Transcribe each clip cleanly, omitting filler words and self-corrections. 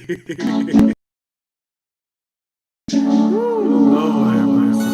Lord have mercy.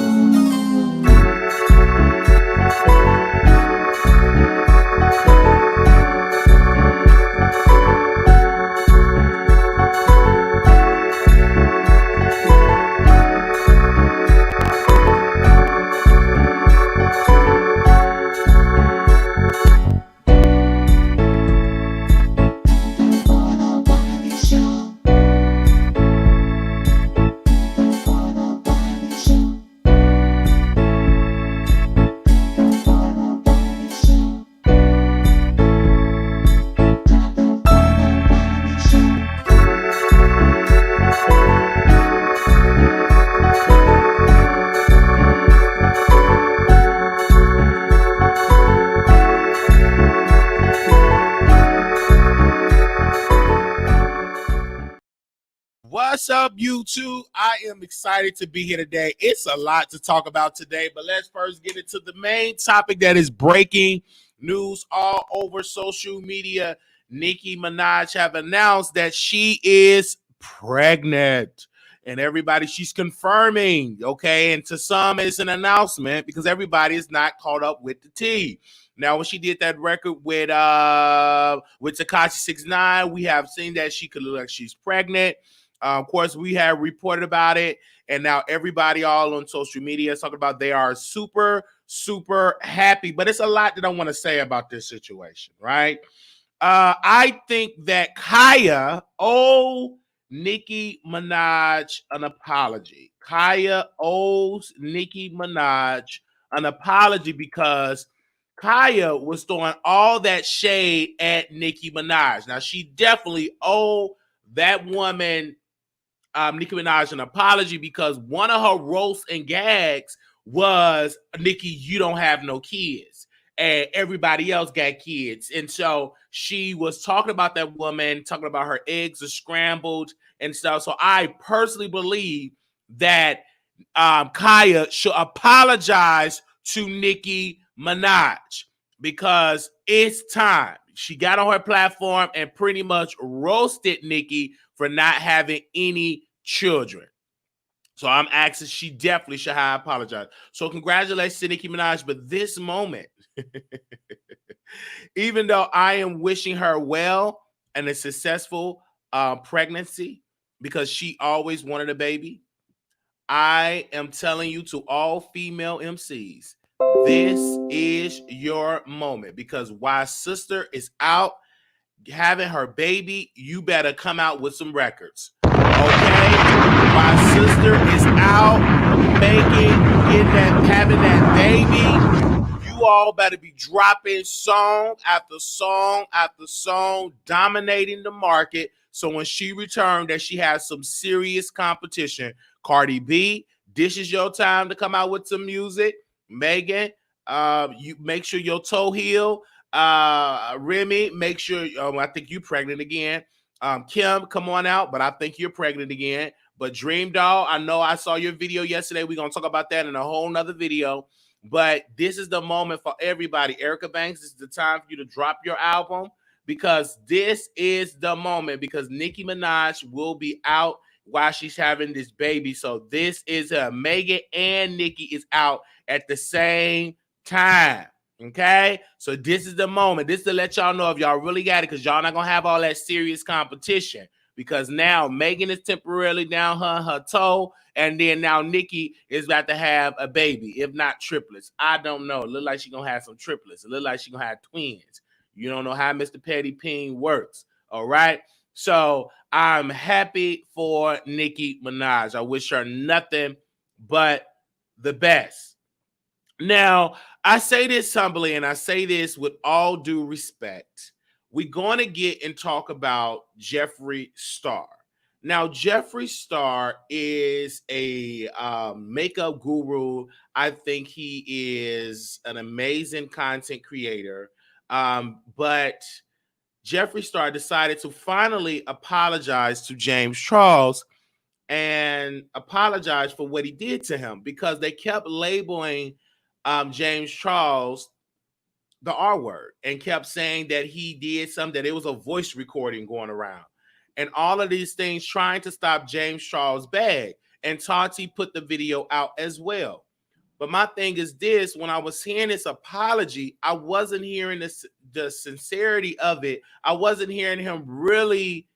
What's up, YouTube? I am excited to be here today. It's a lot to talk about today, but let's first get into the main topic that is breaking news all over social media. Nicki Minaj have announced that she is pregnant. And everybody, she's confirming, okay? And to some, it's an announcement because everybody is not caught up with the tea. Now, when she did that record with Tekashi 6ix9ine, we have seen that she could look like she's pregnant. Of course, we have reported about it, and now everybody all on social media is talking about they are super, super happy. But it's a lot that I want to say about this situation, right? I think that Kaya owes Nicki Minaj an apology. Kaya owes Nicki Minaj an apology because Kaya was throwing all that shade at Nicki Minaj. Now, she definitely owed that woman Nicki Minaj an apology because one of her roasts and gags was, Nicki, you don't have no kids. And everybody else got kids. And so she was talking about that woman, talking about her eggs are scrambled and stuff. So I personally believe that Kaya should apologize to Nicki Minaj because it's time. She got on her platform and pretty much roasted Nicki for not having any children. So I'm asking, she definitely should have apologized. So congratulations to Nicki Minaj. But this moment, even though I am wishing her well and a successful pregnancy because she always wanted a baby, I am telling you, to all female MCs, this is your moment because while sister is out having her baby, you better come out with some records. Okay? While sister is out having that baby, you all better be dropping song after song after song, dominating the market. So when she returned, that she has some serious competition. Cardi B, this is your time to come out with some music. Megan, you make sure your toe heel. Remy, make sure. I think you're pregnant again. Kim, come on out, but I think you're pregnant again. But Dream Doll, I know I saw your video yesterday. We're gonna talk about that in a whole nother video. But this is the moment for everybody. Erica Banks, this is the time for you to drop your album because this is the moment. Because Nicki Minaj will be out while she's having this baby. So this is Megan and Nicki is out at the same time. Okay, so this is the moment. This is to let y'all know if y'all really got it, because y'all not gonna have all that serious competition. Because now Megan is temporarily down her toe, and then now Nicki is about to have a baby, if not triplets. I don't know. It look like she's gonna have some triplets. It look like she's gonna have twins. You don't know how Mr. Petty Peen works. All right. So I'm happy for Nicki Minaj. I wish her nothing but the best. Now, I say this humbly and I say this with all due respect. We're going to get and talk about Jeffree Star. Now, Jeffree Star is a makeup guru. I think he is an amazing content creator. But Jeffree Star decided to finally apologize to James Charles and apologize for what he did to him because they kept labeling James Charles the R word and kept saying that he did something, that it was a voice recording going around. and all of these things trying to stop James Charles' bag. And Tati put the video out as well. But my thing is this, when I was hearing this apology, I wasn't hearing the sincerity of it. I wasn't hearing him really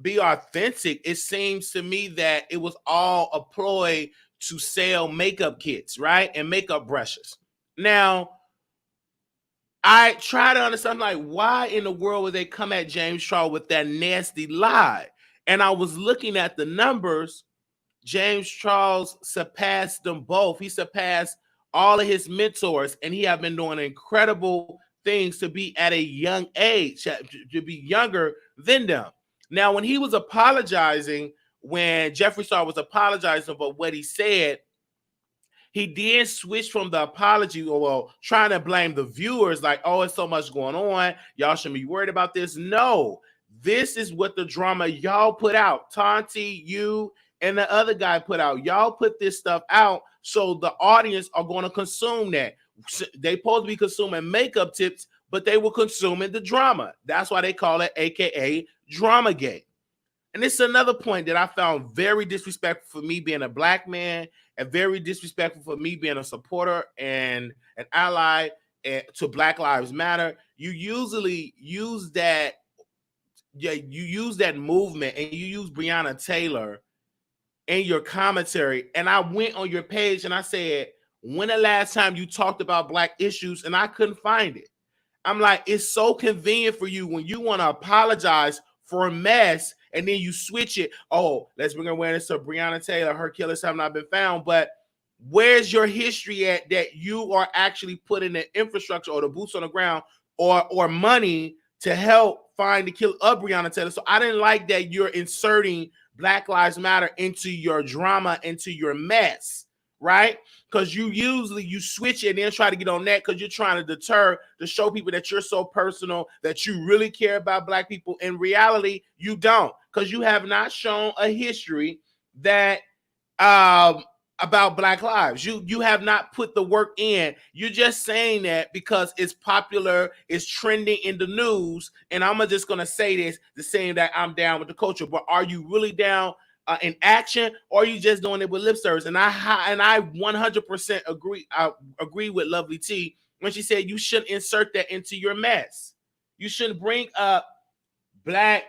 be authentic. It seems to me that it was all a ploy to sell makeup kits, right? And makeup brushes. Now, I try to understand, like, why in the world would they come at James Charles with that nasty lie? And I was looking at the numbers. James Charles surpassed them both. He surpassed all of his mentors, and he have been doing incredible things to be at a young age, to be younger than them. Now, when he was apologizing, when Jeffree Star was apologizing for what he said, he did switch from the apology, or well, trying to blame the viewers, like, oh, it's so much going on. Y'all shouldn't be worried about this. No, this is what the drama y'all put out. Tati, you, and the other guy put out. Y'all put this stuff out so the audience are going to consume that. They supposed to be consuming makeup tips, but they were consuming the drama. That's why they call it AKA Dramagate. And this is another point that I found very disrespectful for me being a black man, and very disrespectful for me being a supporter and an ally to Black Lives Matter. You usually use that, you use that movement, and you use Breonna Taylor in your commentary. And I went on your page and I said, when the last time you talked about black issues? And I couldn't find it. I'm like, it's so convenient for you when you want to apologize for a mess, and then you switch it. Oh, let's bring awareness to Breonna Taylor. Her killers have not been found. But where's your history at that you are actually putting the infrastructure or the boots on the ground or money to help find the killer of Breonna Taylor? So I didn't like that you're inserting Black Lives Matter into your drama, into your mess, right? Because you switch it and then try to get on that because you're trying to show people that you're so personal, that you really care about black people. In reality, you don't, because you have not shown a history that about Black lives. You have not put the work in. You're just saying that because it's popular, it's trending in the news, and I'm just gonna say this, the saying that I'm down with the culture. But are you really down in action, or are you just doing it with lip service? And I 100% agree. I agree with Lovely T when she said you shouldn't insert that into your mess. You shouldn't bring up black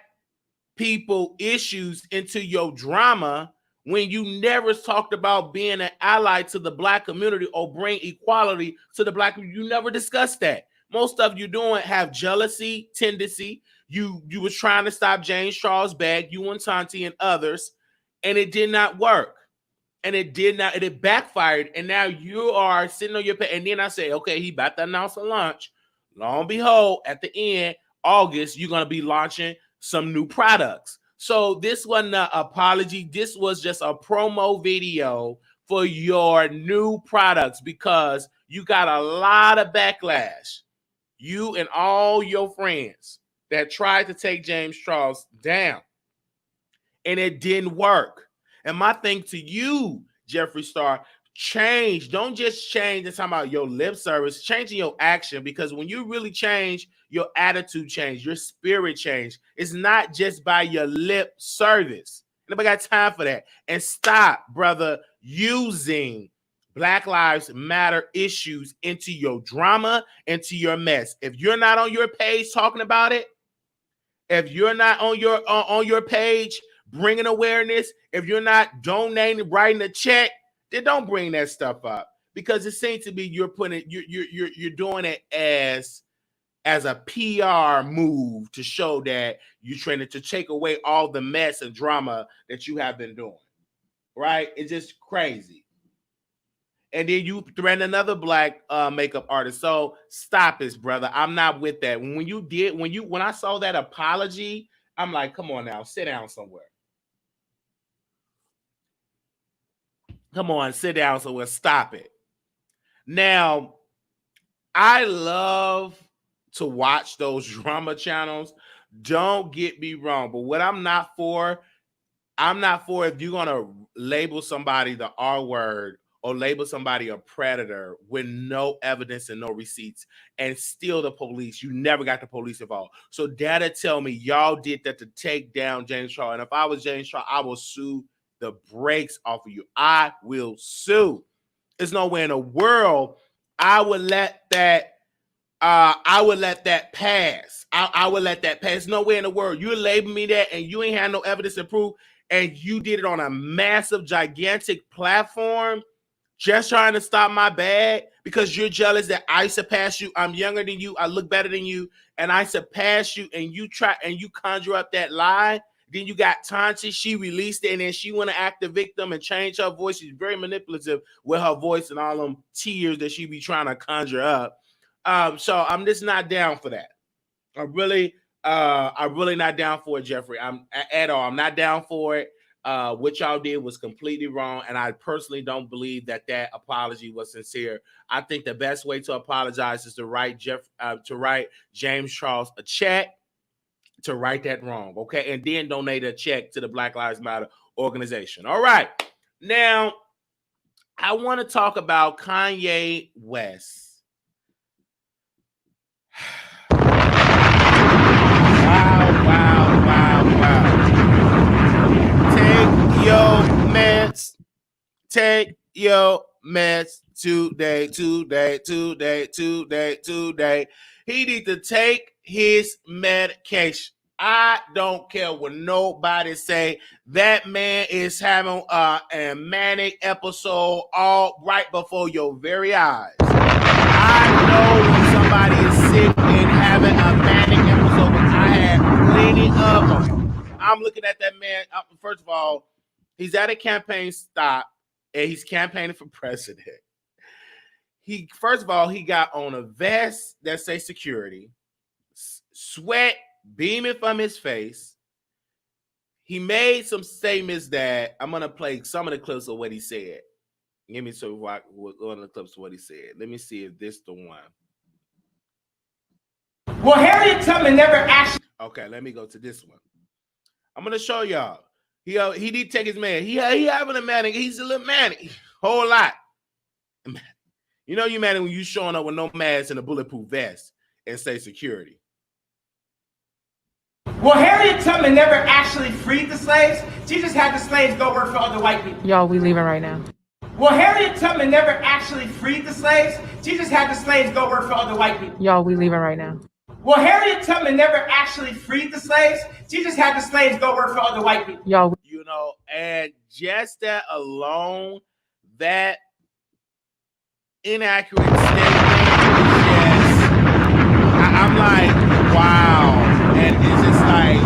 people issues into your drama when you never talked about being an ally to the black community or bring equality to the black community. You never discussed that. Most of you doing have jealousy tendency. You was trying to stop James Charles' bag, you and Tati and others, and it did not work. And it backfired. And now you are sitting on your page. And then I say, okay, he about to announce a launch. Lo and behold, at the end, August, you're going to be launching some new products. So this wasn't an apology. This was just a promo video for your new products, because you got a lot of backlash. You and all your friends that tried to take James Charles down, and it didn't work. And my thing to you, Jeffree Star, change. Don't just change and talk about your lip service, changing your action, because when you really change, your attitude change, your spirit change. It's not just by your lip service. Nobody got time for that. And stop, brother, using Black Lives Matter issues into your drama, into your mess. If you're not on your page talking about it, if you're not on your page bringing awareness, if you're not donating, writing a check, then don't bring that stuff up, because it seems to be you're doing it as a PR move to show that you're trying to take away all the mess and drama that you have been doing, right? It's just crazy. And then you threaten another black makeup artist. So stop this, brother. I'm not with that. When I saw that apology, I'm like, come on now, sit down somewhere. Come on, sit down somewhere. Stop it. Now, I love to watch those drama channels. Don't get me wrong. But what I'm not for if you're going to label somebody the R word or label somebody a predator with no evidence and no receipts, and still the police, you never got the police involved. So that'll tell me y'all did that to take down James Charles. And if I was James Charles, I will sue the brakes off of you. I will sue. There's no way in the world I would let that pass. I would let that pass. There's no way in the world. You label me that and you ain't had no evidence to prove, and you did it on a massive, gigantic platform just trying to stop my bag because you're jealous that I surpass you. I'm younger than you. I look better than you, and I surpass you, and you try and you conjure up that lie. Then you got Tanchi. She released it, and then she want to act the victim and change her voice. She's very manipulative with her voice and all them tears that she be trying to conjure up. So I'm just not down for that. I'm really not down for it, Jeffree. I'm at all. I'm not down for it. What y'all did was completely wrong, and I personally don't believe that apology was sincere. I think the best way to apologize is to write James Charles a check to right that wrong, okay, and then donate a check to the Black Lives Matter organization. All right, now I want to talk about Kanye West. Wow. Take your meds today. He need to take his medication. I don't care what nobody say. That man is having a manic episode all right before your very eyes. I know when somebody is sick and having a manic episode, but I had plenty of them. I'm looking at that man. First of all, he's at a campaign stop and he's campaigning for president. First of all, he got on a vest that says security, sweat beaming from his face. He made some statements that I'm going to play some of the clips of what he said. Give me one of the clips of what he said. Let me see if this the one. Well, Harriet Tubman never actually. Okay, let me go to this one. I'm going to show y'all. He did take his man. He having a manic. He's a little manic. Whole lot. You know you manic when you showing up with no mask and a bulletproof vest and say security. Well, Harriet Tubman never actually freed the slaves. She just had the slaves go work for other white people. Y'all, we leaving right now. Well, Harriet Tubman never actually freed the slaves. She just had the slaves go work for other white people. Y'all, we leaving right now. Well, Harriet Tubman never actually freed the slaves. She just had the slaves go work for other white people. Y'all, you know, and just that alone, that inaccurate statement, I'm like, wow. And it's just like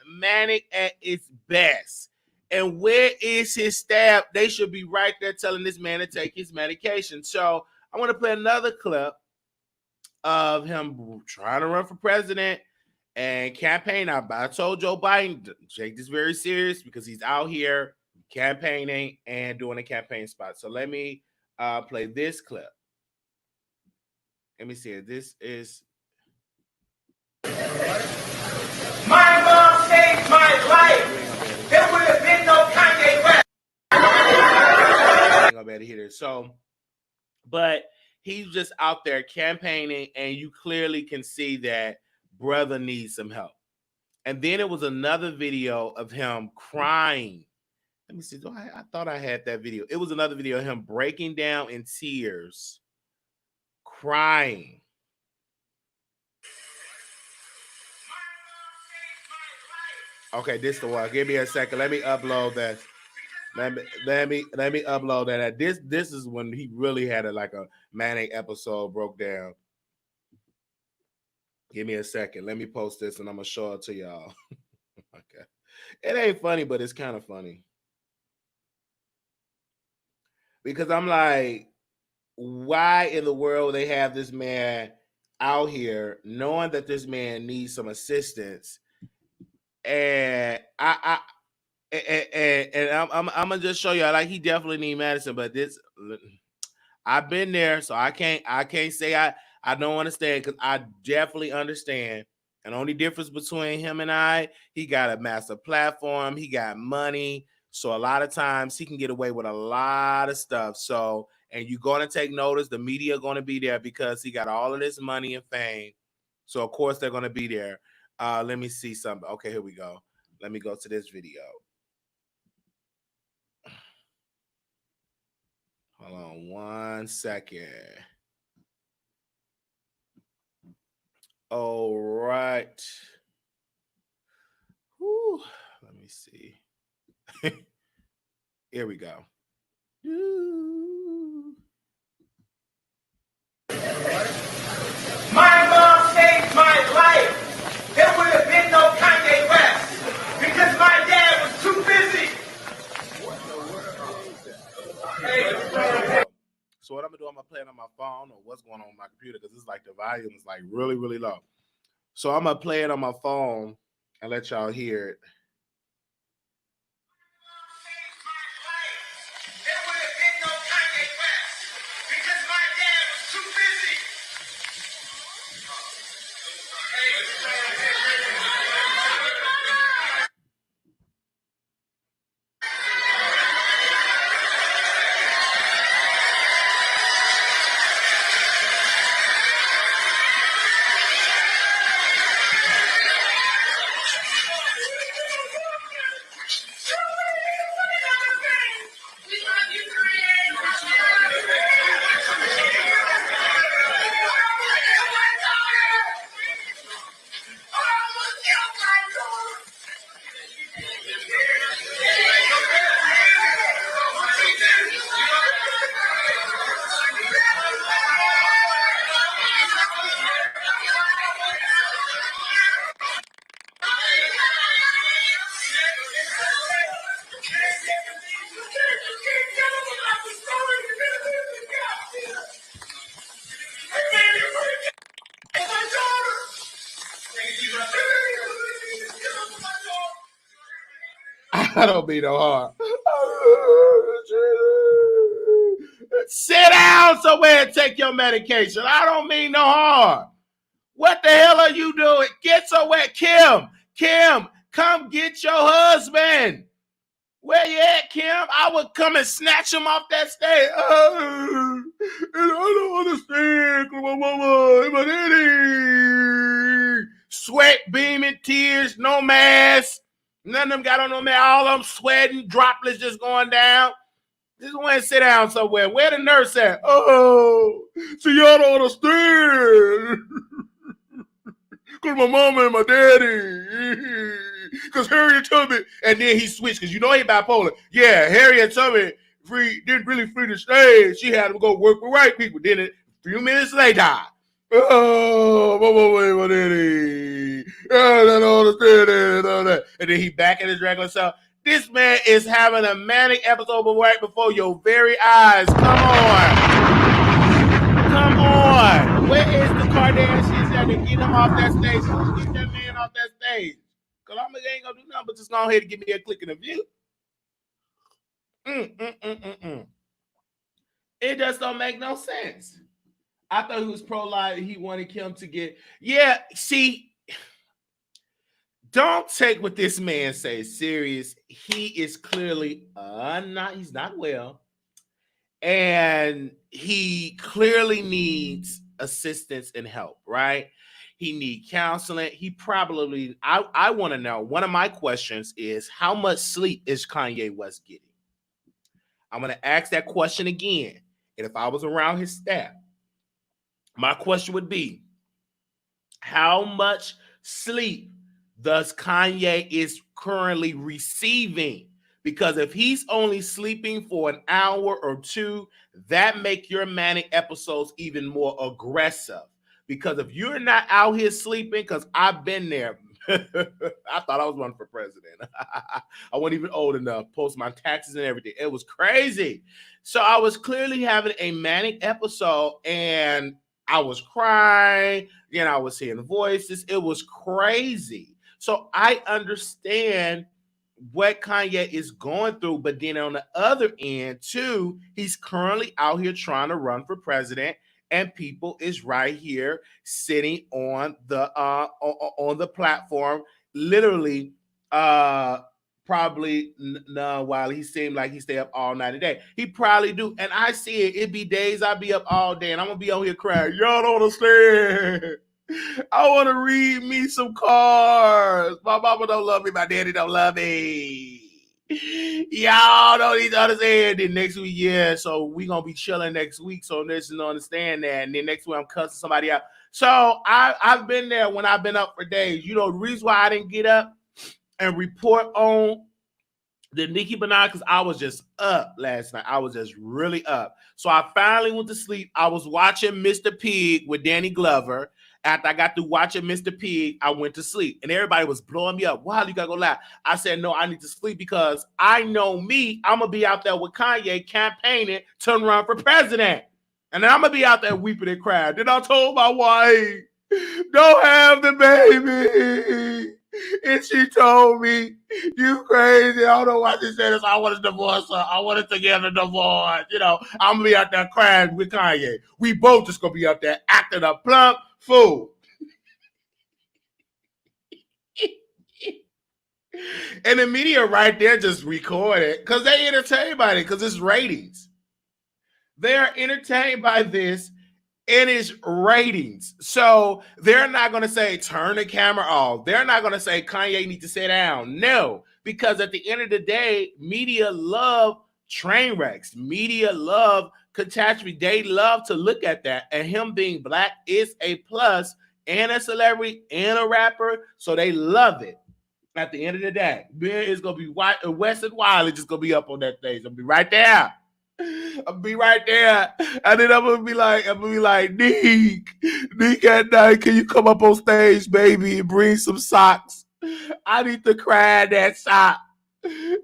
manic at its best. And where is his staff? They should be right there telling this man to take his medication. So I want to play another clip of him trying to run for president and campaign. I told Joe Biden to take this very serious because he's out here campaigning and doing a campaign spot. So let me play this clip. Let me see it. This is my mom saved my life. There would have been no Kanye West. I ain't gonna be able to hear this. So, but he's just out there campaigning, and you clearly can see that brother needs some help. And then it was another video of him crying. Let me see. I thought I had that video. It was another video of him breaking down in tears, crying. Okay, this is the one. Give me a second. Let me upload that. Let me upload that. This is when he really had a manic episode, broke down. Give me a second. Let me post this and I'm gonna show it to y'all. Okay. It ain't funny, but it's kind of funny. Because I'm like, why in the world they have this man out here knowing that this man needs some assistance? And I'm gonna just show y'all, like, he definitely need medicine, but this, I've been there, so I can't say I don't understand, because I definitely understand. And the only difference between him and he got a massive platform, he got money, So a lot of times he can get away with a lot of stuff. So, and you're going to take notice, the media going to be there because he got all of this money and fame. So of course they're going to be there. Let me see something. Okay, here we go. Let me go to this video. Hold on 1 second. All right. Whew. Let me see. Here we go. My mom saved my life. There would have been no Kanye West because my dad was too busy. So what I'm gonna do, I'm gonna play it on my phone or what's going on with my computer because it's like the volume is like really, really low. So I'm gonna play it on my phone and let y'all hear it. There would have been no Kanye West because my dad was too busy. I don't mean no harm. Sit down somewhere and take your medication. I don't mean no harm. What the hell are you doing? Get somewhere. Kim, come get your husband. Where you at, Kim? I would come and snatch him off that stage. I don't understand. My mama, my daddy. Sweat beaming, tears, no mask. None of them got on no mask. All of them sweating, droplets just going down. Just went and sit down somewhere. Where the nurse at? Oh, so y'all don't understand. Because my mama and my daddy. Because Harriet Tubman, and then he switched because you know he bipolar. Yeah, Harriet Tubman didn't really free the slave. She had to go work with white people. Then a few minutes later, oh, my mama and my daddy. I don't understand and all that. And then he back at his regular self. This man is having a manic episode right before your very eyes. Come on. Where is the Kardashians that to get him off that stage? Get that man off that stage. Because I ain't going to do nothing but just go ahead and give me a click and a view. It just don't make no sense. I thought he was pro-life. He wanted Kim to get... Yeah, see... Don't take what this man says serious. He is clearly he's not well. And he clearly needs assistance and help, right? He needs counseling. He probably, I want to know, one of my questions is, how much sleep is Kanye West getting? I'm going to ask that question again. And if I was around his staff, my question would be, how much sleep does Kanye is currently receiving? Because if he's only sleeping for an hour or two, that make your manic episodes even more aggressive. Because if you're not out here sleeping, because I've been there. I thought I was running for president. I wasn't even old enough, post my taxes and everything. It was crazy. So I was clearly having a manic episode and I was crying. Again, I was hearing voices. It was crazy. So I understand what Kanye is going through, but then on the other end too, he's currently out here trying to run for president, and people is right here sitting on the platform, literally Probably no, while he seemed like he stay up all night a day. He probably do. And I see it. It be days I be up all day and I'm gonna be on here crying. Y'all don't understand. I want to read me some cards. My mama don't love me. My daddy don't love me. Y'all don't need to understand. Then next week, yeah. So we gonna be chilling next week. So let's understand that. And then next week I'm cussing somebody out. So I've been there when I've been up for days. You know, the reason why I didn't get up and report on the Nicki Minaj, because I was just up last night. I was just really up. So I finally went to sleep. I was watching Mr. Pig with Danny Glover. After I got through watching Mr. Pig, I went to sleep. And everybody was blowing me up. Wow, you gotta go live. I said, no, I need to sleep because I know me. I'm gonna be out there with Kanye campaigning to run for president. And then I'm gonna be out there weeping and crying. Then I told my wife, don't have the baby. And she told me, you crazy. I don't know why she said this. I wanted to divorce her. I wanted to get a divorce. You know, I'm going to be out there crying with Kanye. We both just going to be out there acting a plump fool. And the media right there just record it because they entertained by it because it's ratings. They are entertained by this. It is ratings. So they're not going to say, turn the camera off. They're not going to say, Kanye needs to sit down. No, because at the end of the day, media love train wrecks. Media love catastrophe. They love to look at that. And him being black is a plus and a celebrity and a rapper. So they love it. At the end of the day, it's going to be West and Wiley just going to be up on that stage. I'll be right there. I'll be right there, and then I'm gonna be like, Nick at night, can you come up on stage, baby, and bring some socks? I need to cry that sock.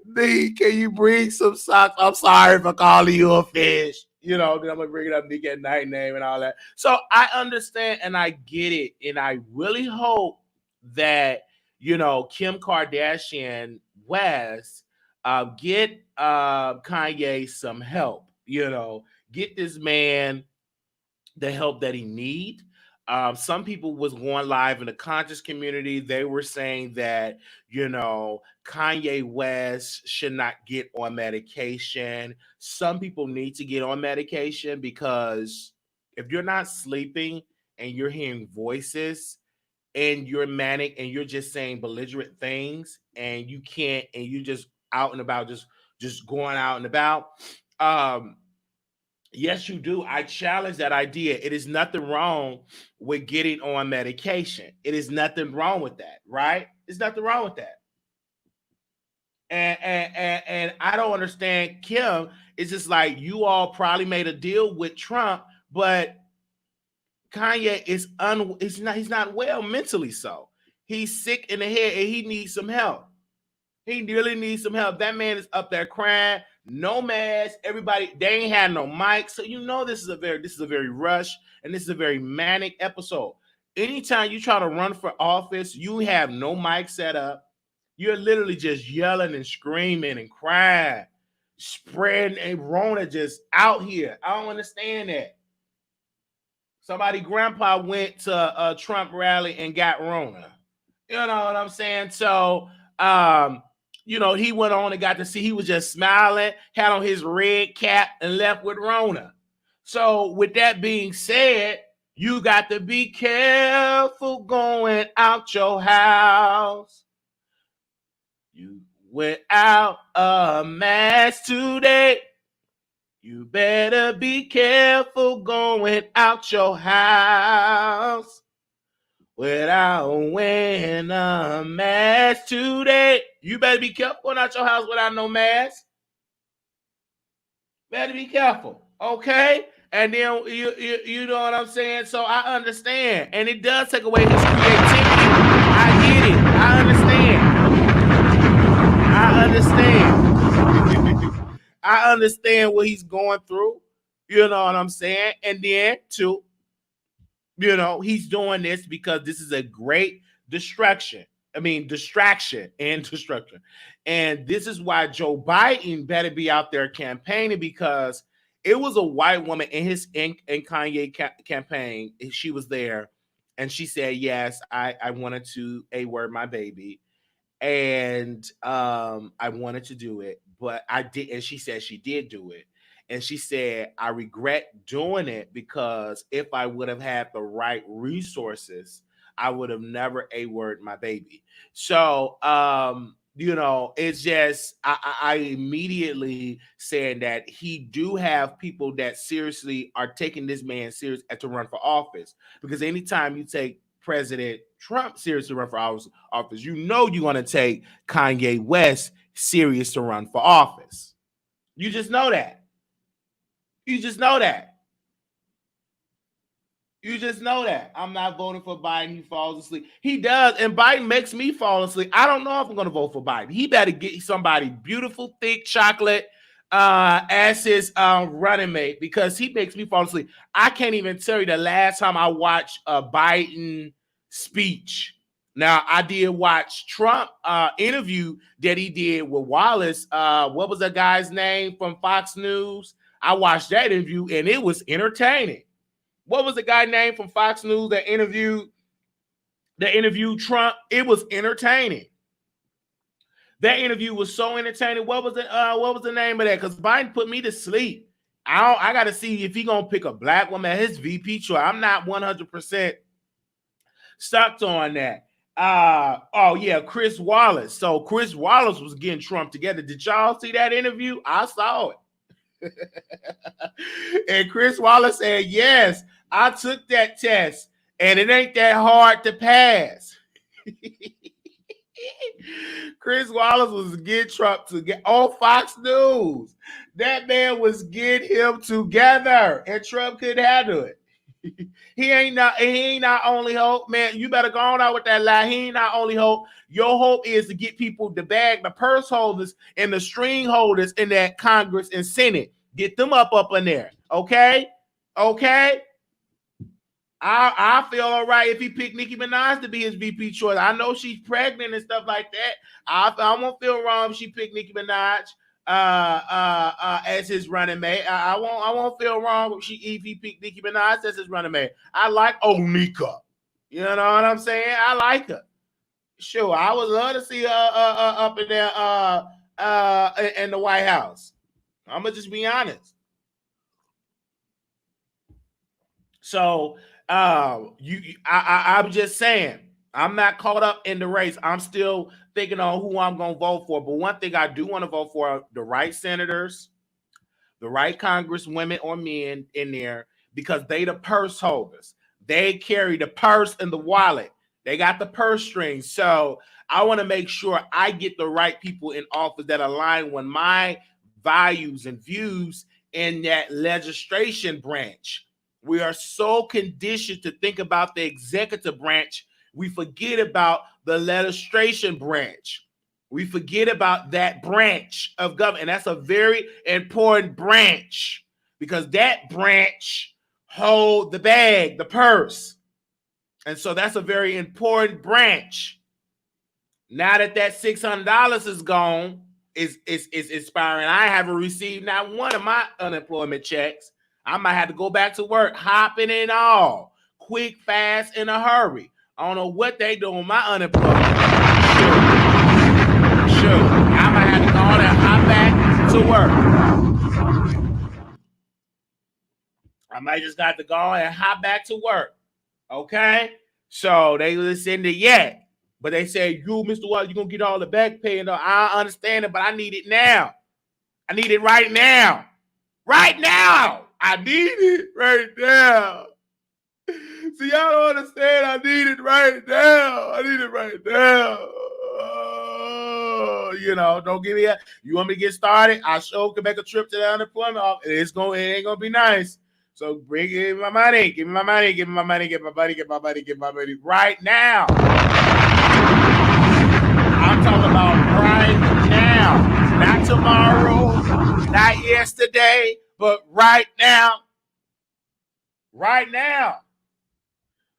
Nick, can you bring some socks? I'm sorry for calling you a fish. You know, then I'm gonna bring it up Nick at night name and all that. So I understand and I get it, and I really hope that Kim Kardashian West get Kanye some help, get this man the help that he need. Some people was going live in the conscious community. They were saying that, Kanye West should not get on medication. Some people need to get on medication because if you're not sleeping and you're hearing voices and you're manic and you're just saying belligerent things and you can't, and you just out and about, just going out and about. Yes, you do. I challenge that idea. It is nothing wrong with getting on medication. It is nothing wrong with that, right? There's nothing wrong with that. And I don't understand Kim. It's just like you all probably made a deal with Trump, but Kanye he's not well mentally. So he's sick in the head and he needs some help. He really needs some help. That man is up there crying, no mask. Everybody, they ain't had no mic. So this is a very rush and this is a very manic episode. Anytime you try to run for office, you have no mic set up. You're literally just yelling and screaming and crying, spreading a Rona just out here. I don't understand that. Somebody grandpa went to a Trump rally and got Rona. You know what I'm saying? So, he went on and got to see, he was just smiling, had on his red cap and left with Rona. So with that being said, you got to be careful going out your house. You without a mask today. You better be careful going out your house without wearing a mask today. You better be careful going out your house without no mask. Better be careful, okay? And then you know what I'm saying? So I understand. And it does take away his creativity. I get it. I understand. I understand what he's going through. You know what I'm saying? And then, too, he's doing this because this is a great distraction and destruction. And this is why Joe Biden better be out there campaigning, because it was a white woman in Kanye campaign. She was there and she said, yes, I wanted to A-word my baby. And I wanted to do it, but I did. And she said she did do it. And she said, I regret doing it because if I would have had the right resources, I would have never A-word my baby. So, it's just, I immediately said that he do have people that seriously are taking this man serious to run for office. Because anytime you take President Trump serious to run for office, you know you're going to take Kanye West serious to run for office. You just know that. You just know that. You just know that. I'm not voting for Biden. He falls asleep. He does, and Biden makes me fall asleep. I don't know if I'm going to vote for Biden. He better get somebody beautiful, thick chocolate as his running mate because he makes me fall asleep. I can't even tell you the last time I watched a Biden speech. Now, I did watch Trump interview that he did with Wallace. What was the guy's name from Fox News? I watched that interview, and it was entertaining. What was the guy named from Fox News that interviewed Trump? It was entertaining. That interview was so entertaining. What was the name of that? Because Biden put me to sleep. I got to see if he gonna pick a black woman as his VP choice. I'm not 100% stuck on that. Chris Wallace. So Chris Wallace was getting Trump together. Did y'all see that interview? I saw it. And Chris Wallace said, yes, I took that test and it ain't that hard to pass. Chris Wallace was getting Trump to get on Fox News. That man was getting him together and Trump couldn't handle it. He ain't not only hope, man. You better go on out with that lie. He ain't not only hope. Your hope is to get people the bag, the purse holders, and the string holders in that Congress and Senate. Get them up in there. Okay? I feel all right if he picked Nicki Minaj to be his VP choice. I know she's pregnant and stuff like that. I won't feel wrong if she picked Nicki Minaj as his running mate. I won't feel wrong if he picked Nicki Minaj as his running mate. I like Onika. You know what I'm saying? I like her. Sure, I would love to see her up in there in the White House. I'm gonna just be honest. So I'm just saying, I'm not caught up in the race. I'm still thinking on who I'm going to vote for. But one thing I do want to vote for are the right senators, the right congresswomen or men in there, because they the purse holders. They carry the purse and the wallet. They got the purse strings. So I want to make sure I get the right people in office that align with my values and views in that legislation branch. We are so conditioned to think about the executive branch, we forget about the legislation branch. We forget about that branch of government. And that's a very important branch because that branch holds the bag, the purse. And so that's a very important branch. Now that $600 is gone, is expiring. I haven't received not one of my unemployment checks. I might have to go back to work, hopping and all, quick, fast, in a hurry. I don't know what they do on my unemployment. Sure. I might have to go on and hop back to work. I might just got to go on and hop back to work. Okay? So they listen to yet. But they say, you, Mr. Watt, you're going to get all the back pay. And I understand it, but I need it now. I need it right now. Right now. I need it right now. See, y'all don't understand. I need it right now. I need it right now. Don't give me a. You want me to get started? I sure can make a trip to the unemployment office. It ain't gonna be nice. So give me my money. Give me my money. Give me my money. Get my money. Get my money. Get my money right now. I'm talking about right now, not tomorrow, not yesterday. But right now,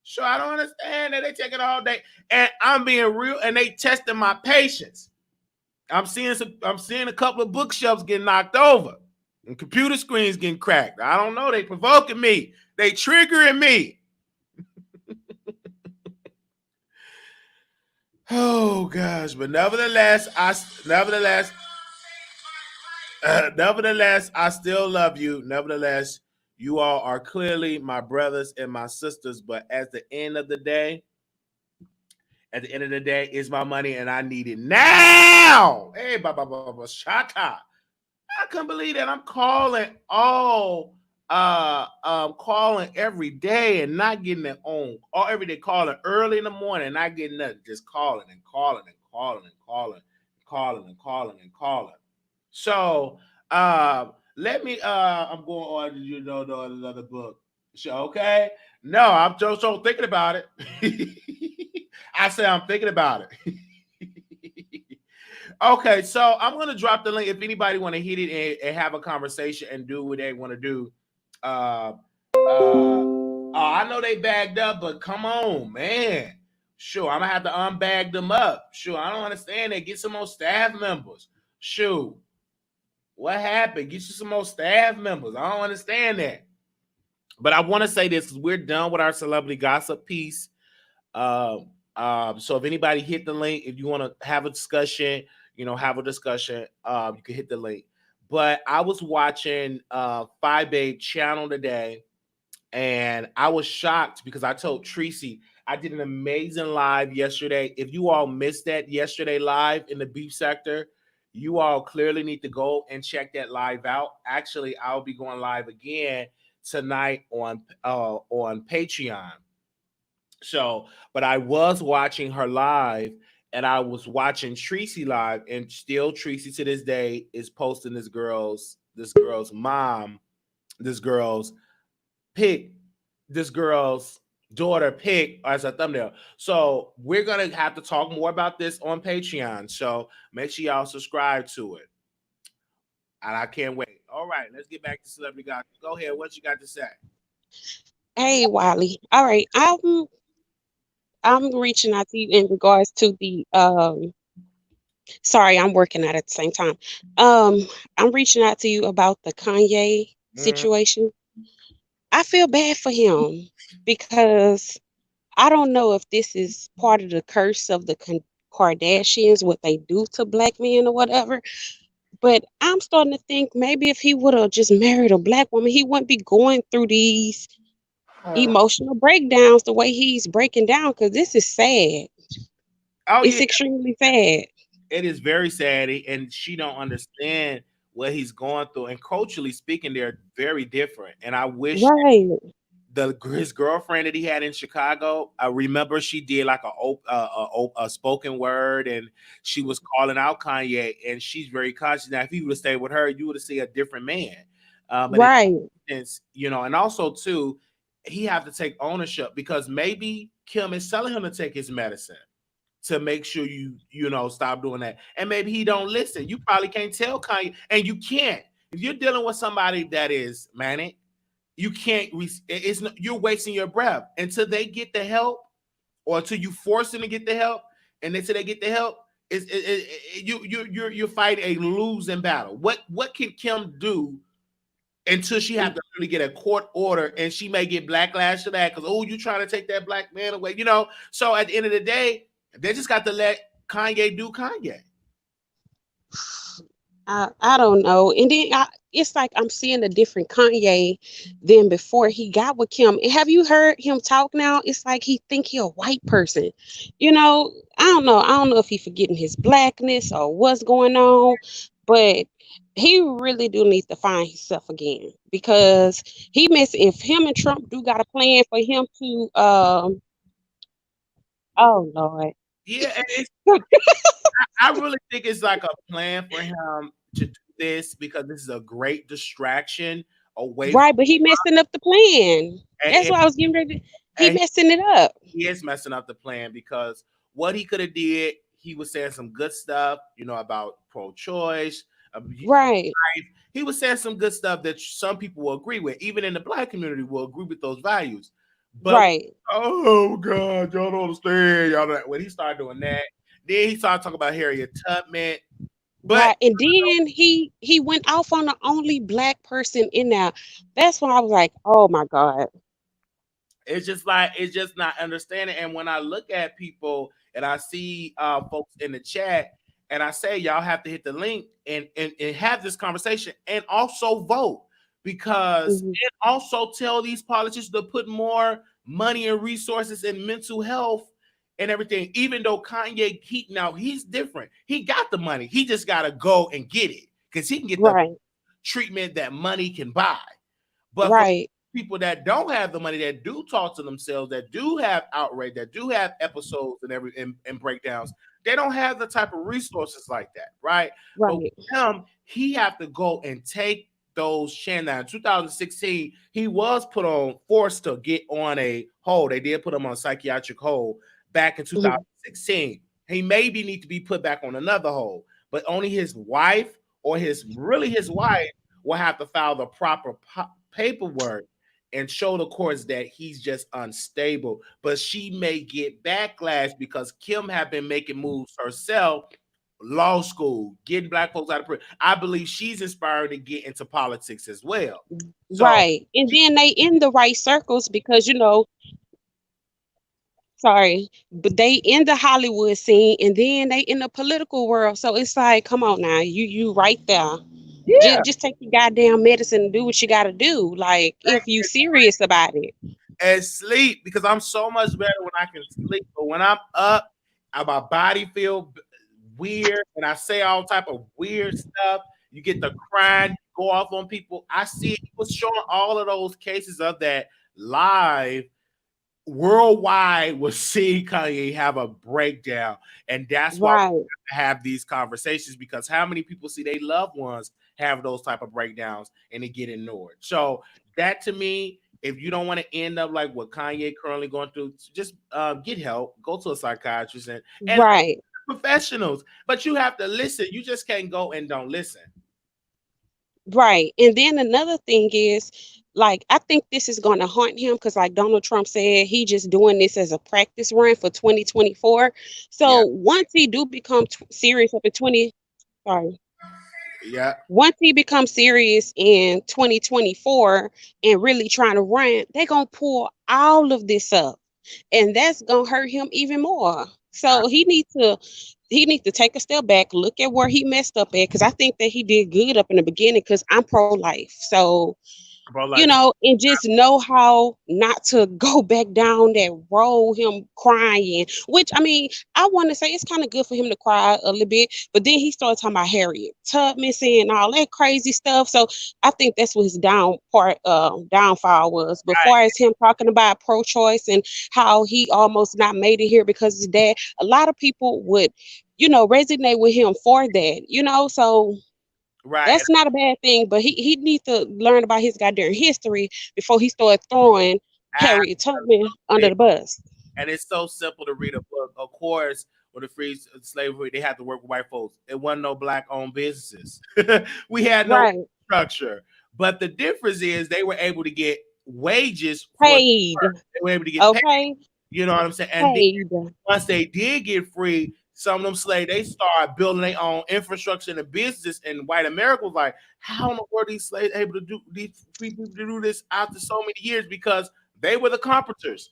so I don't understand that they take it all day, and I'm being real, and they testing my patience. I'm seeing a couple of bookshelves getting knocked over, and computer screens getting cracked. I don't know. They provoking me. They triggering me. Oh gosh, but nevertheless, I still love you. Nevertheless, you all are clearly my brothers and my sisters. But at the end of the day, it's my money and I need it now. Hey, shata. I couldn't believe that I'm calling every day and not getting it on all every day, calling early in the morning and not getting nothing, just calling and calling and calling and calling and calling and calling and calling. So let me I'm going on another book. So, okay. No, I'm just so thinking about it. I say I'm thinking about it. Okay, so I'm gonna drop the link if anybody want to hit it and have a conversation and do what they want to do. Uh, I know they bagged up, but come on, man. Sure, I'm gonna have to unbag them up. Sure, I don't understand that. Get some more staff members. Sure, what happened? Get you some more staff members. I don't understand that. But I want to say this: we're done with our celebrity gossip piece. So if anybody hit the link, if you want to have a discussion, you can hit the link. But I was watching Five Babe channel today, and I was shocked because I told Tracy I did an amazing live yesterday. If you all missed that yesterday live in the beef sector, you all clearly need to go and check that live out. Actually, I'll be going live again tonight on Patreon. So, but I was watching her live and I was watching Tracy live, and still Tracy to this day is posting this girl's mom, this girl's pic, this girl's daughter pic as a thumbnail. So we're gonna have to talk more about this on Patreon. So make sure y'all subscribe to it. And I can't wait. All right, let's get back to celebrity gossip. Go ahead. What you got to say? Hey, Wiley. All right, I'm reaching out to you in regards to the Sorry, I'm working out at the same time. I'm reaching out to you about the Kanye Mm, situation. I feel bad for him because I don't know if this is part of the curse of the Kardashians, what they do to black men or whatever. But I'm starting to think maybe if he would have just married a black woman, he wouldn't be going through these emotional breakdowns the way he's breaking down because this is sad. oh It's yeah, extremely sad. it is very sad, and she don't understand what he's going through. And culturally speaking, they're very different. And I wish Right, his girlfriend that he had in Chicago. I remember she did like a spoken word, and she was calling out Kanye, and she's very conscious. Now, if he would have stayed with her, you would have seen a different man. But in right. instance, and also too, he have to take ownership because maybe Kim is telling him to take his medicine to make sure you stop doing that, and maybe he don't listen. You probably can't tell Kanye, and you can't if you're dealing with somebody that is manic. You can't. It's not, you're wasting your breath until they get the help, or until you force them to get the help, and until they get the help, you're fighting a losing battle. What can Kim do until she have to really get a court order, and she may get backlash to that because you trying to take that black man away. So at the end of the day, they just got to let Kanye do Kanye. I don't know. And then it's like I'm seeing a different Kanye than before he got with Kim. And have you heard him talk now? It's like he think he a white person. I don't know. I don't know if he forgetting his blackness or what's going on, but he really do need to find himself again because if him and Trump do got a plan for him to oh Lord. Yeah, and I really think it's like a plan for him to do this because this is a great distraction away from Right, but he messing up the plan. That's and, what I was getting ready. He and messing it up. he is messing up the plan because what he could have did, he was saying some good stuff, about pro-choice. Right, He was saying some good stuff that some people will agree with, even in the black community will agree with those values. But right, oh god, y'all don't understand. When he started doing that, then he started talking about Harriet Tubman. But right. And then he went off on the only black person in there. That's when I was like, oh my God. it's just not understanding. And when I look at people, and I see folks in the chat, and I say y'all have to hit the link and have this conversation and also vote because Mhm. and also tell these politicians to put more money and resources in mental health and everything. Even though Kanye, he's different. He got the money. He just got to go and get it because he can get the Right. treatment that money can buy. But for Right. people that don't have the money, that do talk to themselves, that do have outrage, that do have episodes and breakdowns, they don't have the type of resources like that, right? But with Right. him, he have to go and take those chances. Now, in 2016, he was forced to get on a hold. They did put him on psychiatric hold back in Mhm. 2016. He maybe need to be put back on another hold, but only his wife or his wife will have to file the proper paperwork and show the courts that he's just unstable. But she may get backlash because Kim have been making moves herself, law school, getting black folks out of prison. I believe she's inspired to get into politics as well. So Right. And then they in the right circles because sorry, but they in the Hollywood scene and then they in the political world. So it's like, come on now, you right there. yeah, Just take your goddamn medicine and do what you gotta do. Like if you serious about it. and sleep because I'm so much better when I can sleep. But when I'm up, my body feel weird, and I say all type of weird stuff. You get the crying, go off on people. I see it was showing all of those cases of that live worldwide. Was seeing Kanye have a breakdown, and that's why we Right. have these conversations because how many people see their loved ones have those type of breakdowns and they get ignored. So that to me, if you don't want to end up like what Kanye currently going through, just get help, go to a psychiatrist and Right. professionals. But you have to listen. You just can't go and don't listen. Right. And then another thing is, like, I think this is going to haunt him because, like Donald Trump said, he just doing this as a practice run for 2024. So Yeah, once he do become serious up in 20, sorry, yeah, once he becomes serious in 2024 and really trying to run, they're going to pull all of this up and that's going to hurt him even more. I, So he needs to take a step back, look at where he messed up at, because I think that he did good up in the beginning because I'm pro-life. So bro, like and just know how not to go back down that road, him crying, which I mean, I want to say it's kind of good for him to cry a little bit, but then he started talking about Harriet Tubman saying all that crazy stuff. So I think that's what his downfall was. But far as him talking about pro-choice and how he almost not made it here because of his dad, a lot of people would, resonate with him for that, so right. that's not a bad thing, but he needs to learn about his goddamn history before he starts throwing And Harriet Tubman under absolutely. the bus. And it's so simple to read a book. Of course, when the free slavery, they had to work with white folks. It wasn't no black owned businesses. We had no Right. structure. But the difference is they were able to get wages for the Paid. work. They were able to get paid. Okay. You know what I'm saying? And then Paid. once they did get free, some of them slaves, they started building their own infrastructure and business. And white America was like, how in the world are these slaves able to do these free people to do this after so many years? Because they were the carpenters.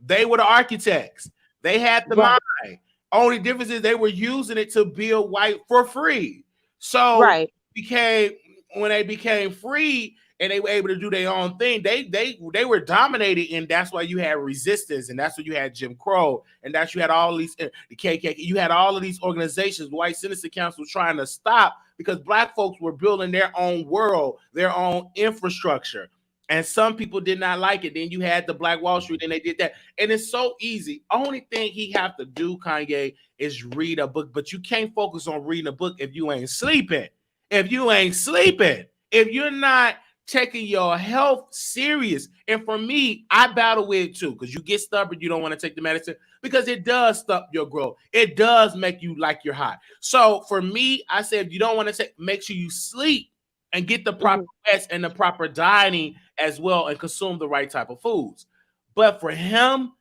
They were the architects. They had the Right. mind. Only difference is they were using it to build white for free. So Right. became when they became free and they were able to do their own thing, they were dominated, and that's why you had resistance, and that's why you had Jim Crow, and that's you had all these the KKK, you had all of these organizations, White Citizen Council trying to stop because black folks were building their own world, their own infrastructure. And some people did not like it. Then you had the Black Wall Street, and they did that. And it's so easy. Only thing he have to do, Kanye, is read a book. But you can't focus on reading a book if you ain't sleeping. If you ain't sleeping, if you're not taking your health serious. And for me, I battle with it too, because you get stubborn, you don't want to take the medicine because it does stop your growth. It does make you like you're hot. So for me, I said, if you don't want to take, make sure you sleep and get the proper rest and the proper dieting as well and consume the right type of foods. But for him,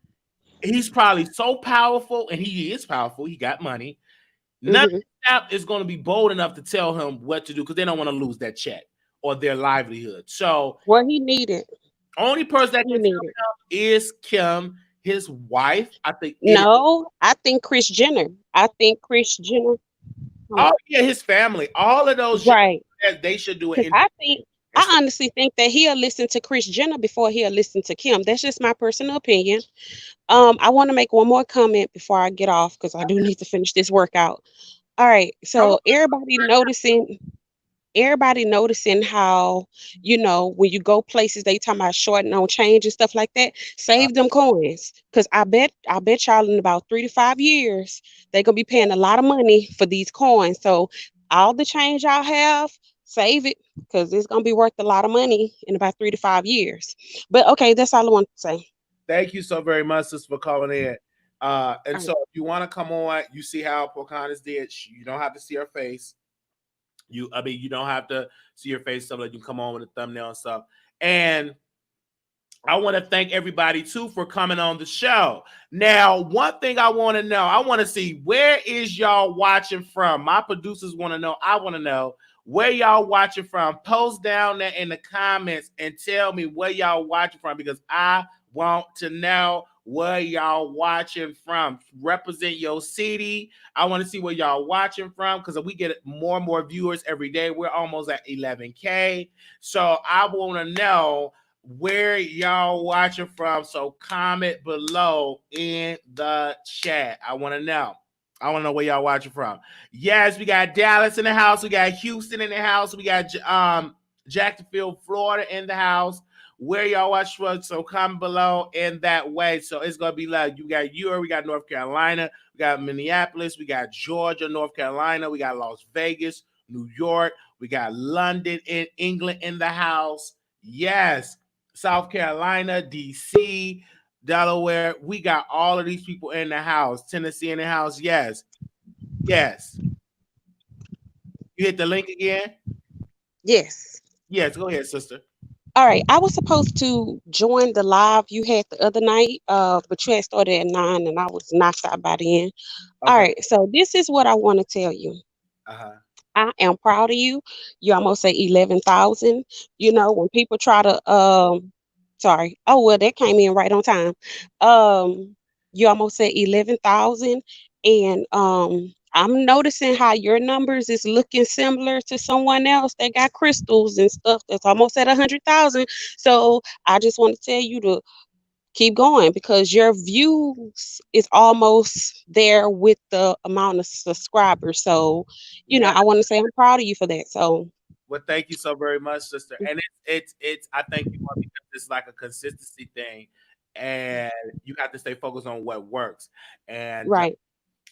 he's probably so powerful, and he is powerful. He got money. None Mm-hmm. of is going to be bold enough to tell him what to do because they don't want to lose that check or their livelihood. So Well, he needed. only person that He can tell needed. him is Kim. his wife. I think it is. No, I think Kris Jenner. I think Kris Jenner. Oh yeah, his family. All of those Right. young they should do Because it. I honestly think that he'll listen to Kris Jenner before he'll listen to Kim. That's just my personal opinion. I want to make one more comment before I get off because I do need to finish this workout. All right. Oh, So everybody noticing how, when you go places, they talking about shorting on change and stuff like that. uh, Save them coins. Cause I bet y'all in about 3 to 5 years, they're gonna be paying a lot of money for these coins. So all the change y'all have, save it because it's gonna be worth a lot of money in about 3 to 5 years. But okay, that's all I want to say. thank you so very much, sis, for calling in. And All so right. if you want to come on, you see how Pocahontas did. You don't have to see her face. I mean, you don't have to see your face. So that you can come on with a thumbnail and stuff. And I want to thank everybody too for coming on the show. Now, one thing I want to know, I want to see where is y'all watching from. My producers want to know. I want to know where y'all watching from. Post down there in the comments and tell me where y'all watching from because I want to know where y'all watching from. Represent your city. I want to see where y'all watching from because we get more and more viewers every day. We're almost at 11K. So I want to know where y'all watching from. So comment below in the chat. I want to know. I want to know where y'all watching from. Yes, we got Dallas in the house. We got Houston in the house. We got Jacksonville, Florida in the house. Where y'all watch from? So comment below in that way. So it's gonna be like you got Europe, we got North Carolina, we got Minneapolis, we got Georgia, North Carolina, we got Las Vegas, New York, we got London in England in the house. Yes. South Carolina, DC, Delaware. We got all of these people in the house. Tennessee in the house. Yes. Yes. You hit the link again? Yes. Yes. Go ahead, sister. All right. I was supposed to join the live you had the other night, but you had started at 9 and I was knocked out by the end. All Okay. right. So this is what I want to tell you. Uh-huh. I am proud of you. You almost say 11,000. When people try to sorry. Oh well, that came in right on time. You almost said 11,000 and I'm noticing how your numbers is looking similar to someone else that got crystals and stuff that's almost at 100,000. So I just want to tell you to keep going because your views is almost there with the amount of subscribers. So, Yeah. I want to say I'm proud of you for that. So, Well, thank you so very much, sister. And it's I thank you because it's like a consistency thing, and you have to stay focused on what works. And right.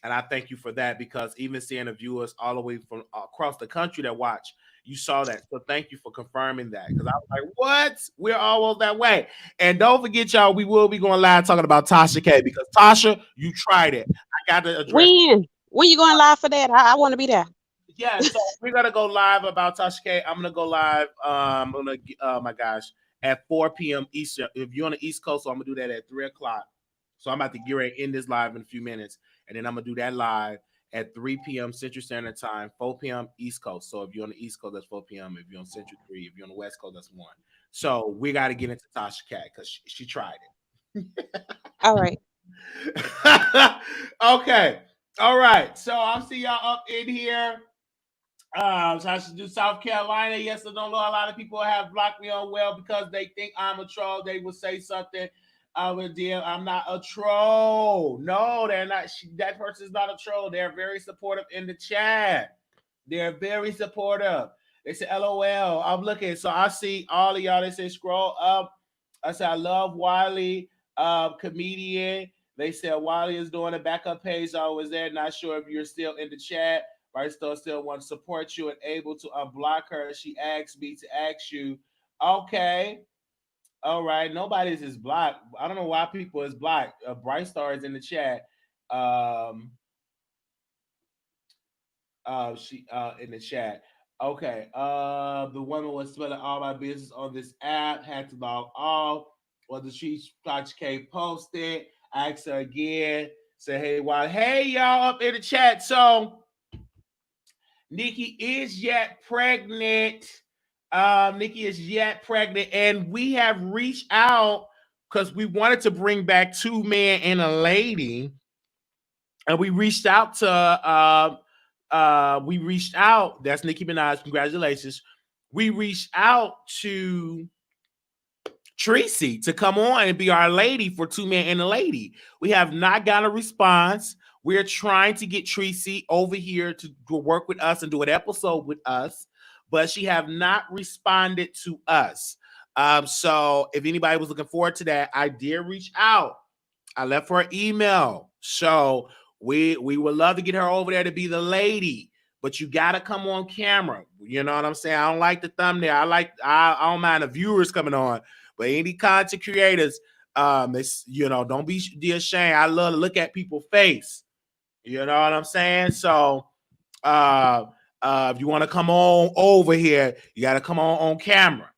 And I thank you for that because even seeing the viewers all the way from across the country that watch, you saw that. So thank you for confirming that because I was like, what? We're almost that way. And don't forget, y'all, we will be going live talking about Tasha K because Tasha, you tried it. I got to address. When you going live for that? I want to be there. Yeah, so we're gonna go live about Tasha K. I'm gonna go live. Oh my gosh, at 4 p.m. Eastern. If you're on the East Coast, so I'm gonna do that at 3 o'clock. So I'm about to get ready to end this live in a few minutes, and then I'm gonna do that live at 3 p.m. Central Standard Time, 4 p.m. East Coast. So if you're on the East Coast, that's 4 p.m. If you're on Central 3, if you're on the West Coast, that's 1. So we got to get into Tasha K because she tried All right. it. Okay, all right. So I'll see y'all up in here. So I should do South Carolina. Yes, I don't know. A lot of people have blocked me on well because they think I'm a troll. They will say something. I would deal. I'm not a troll. No, they're not. That person's not a troll. They're very supportive in the chat. They're very supportive. They say LOL. I'm looking. So I see all of y'all. They say scroll up. I said I love Wiley, comedian. They said Wiley is doing a backup page. I was there. Not sure if you're still in the chat. Right, still want to support you and able to unblock her. She asked me to ask you. Okay, all right. Nobody's is blocked. I don't know why people is blocked. Bright Star is in the chat. Um, she in the chat. Okay. The woman was spelling all my business on this app. Had to log off. Well, the she Project K posted. I asked her again. Say, hey, why? Hey, y'all up in the chat. So Nicki is yet pregnant. Nicki is yet pregnant, and we have reached out because we wanted to bring back two men and a lady, and we reached out to that's Nicki Minaj, congratulations. We reached out to Tracy to come on and be our lady for Two Men and a Lady. We have not got a response. We're trying to get Tracy over here to work with us and do an episode with us, but she have not responded to us. So if anybody was looking forward to that, I did reach out. I left her an email. So we would love to get her over there to be the lady, but you got to come on camera. You know what I'm saying? I don't like the thumbnail. I don't mind the viewers coming on, but any content creators, it's, don't be ashamed. I love to look at people's face. You know what I'm saying? So if you want to come on over here, you got to come on camera.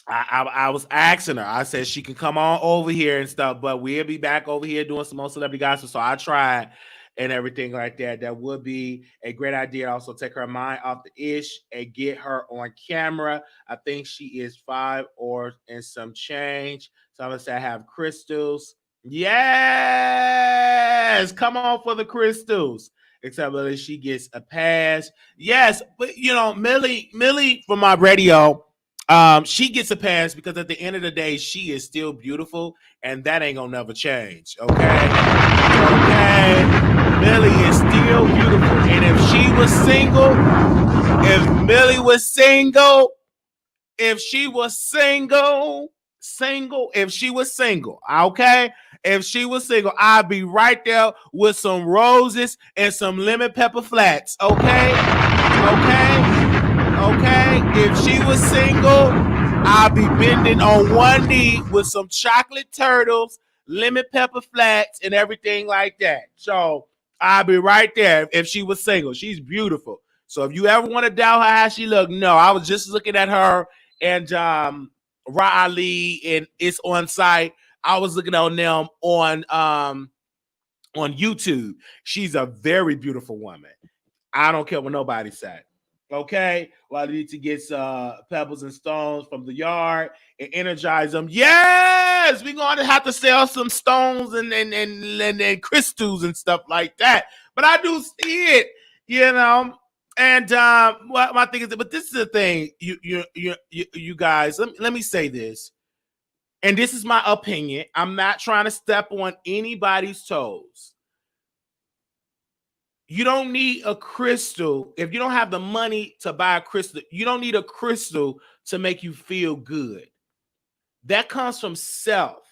I was asking her. I said she can come on over here and stuff, but we'll be back over here doing some more celebrity gossip. So I tried and everything like that. That would be a great idea. Also, take her mind off the ish and get her on camera. I think she is 5 or and some change. So I'm gonna say I have crystals. Yes, come on for the crystals. Except whether she gets a pass. Yes, but Millie from my radio. She gets a pass because at the end of the day, she is still beautiful, and that ain't gonna never change. Okay. Millie is still beautiful, and if she was single, if Millie was single, if she was single, okay. If she was single, I'd be right there with some roses and some lemon pepper flats. Okay. If she was single, I'll be bending on one knee with some chocolate turtles, lemon pepper flats, and everything like that. So I'll be right there if she was single. She's beautiful. So if you ever want to doubt her how she look, no, I was just looking at her and Ra Ali and It's On Site. I was looking on them on YouTube. She's a very beautiful woman. I don't care what nobody said. Okay, well, I need to get pebbles and stones from the yard and energize them. Yes, we're going to have to sell some stones and crystals and stuff like that. But I do see it, And what my thing is, but this is the thing, you guys. Let me say this, and this is my opinion. I'm not trying to step on anybody's toes. You don't need a crystal. If you don't have the money to buy a crystal, you don't need a crystal to make you feel good. That comes from self.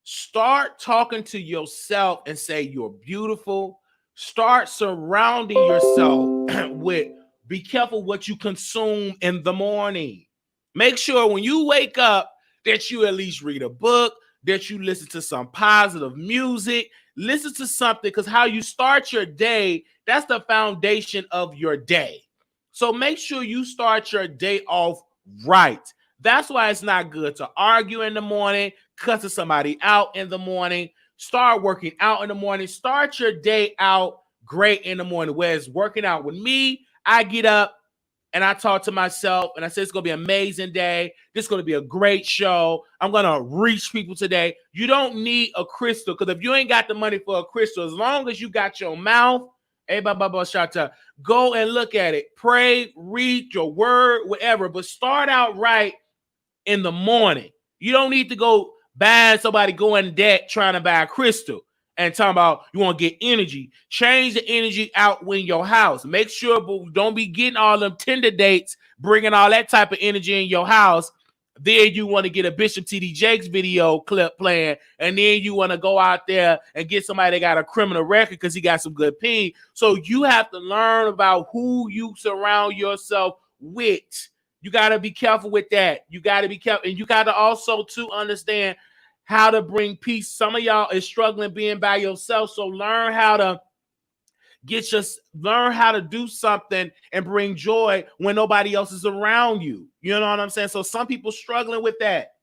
Start talking to yourself and say you're beautiful. Start surrounding yourself with, be careful what you consume in the morning. Make sure when you wake up that you at least read a book, that you listen to some positive music. Listen to something, because how you start your day, that's the foundation of your day. So make sure you start your day off right. That's why it's not good to argue in the morning, cussing somebody out in the morning, start working out in the morning. Start your day out great in the morning. Whereas working out with me, I get up and I talk to myself and I say, it's going to be an amazing day. This is going to be a great show. I'm going to reach people today. You don't need a crystal, because if you ain't got the money for a crystal, as long as you got your mouth, go and look at it. Pray, read your word, whatever. But start out right in the morning. You don't need to go buy somebody go in debt trying to buy a crystal and talking about you want to get energy. Change the energy out in your house. Make sure, but don't be getting all them Tinder dates, bringing all that type of energy in your house. Then you want to get a Bishop T.D. Jakes video clip playing, and then you want to go out there and get somebody that got a criminal record because he got some good ping. So you have to learn about who you surround yourself with. You got to be careful with that. You got to be careful. And you got to also to understand how to bring peace. Some of y'all is struggling being by yourself. So learn how to learn how to do something and bring joy when nobody else is around you. You know what I'm saying? So some people struggling with that.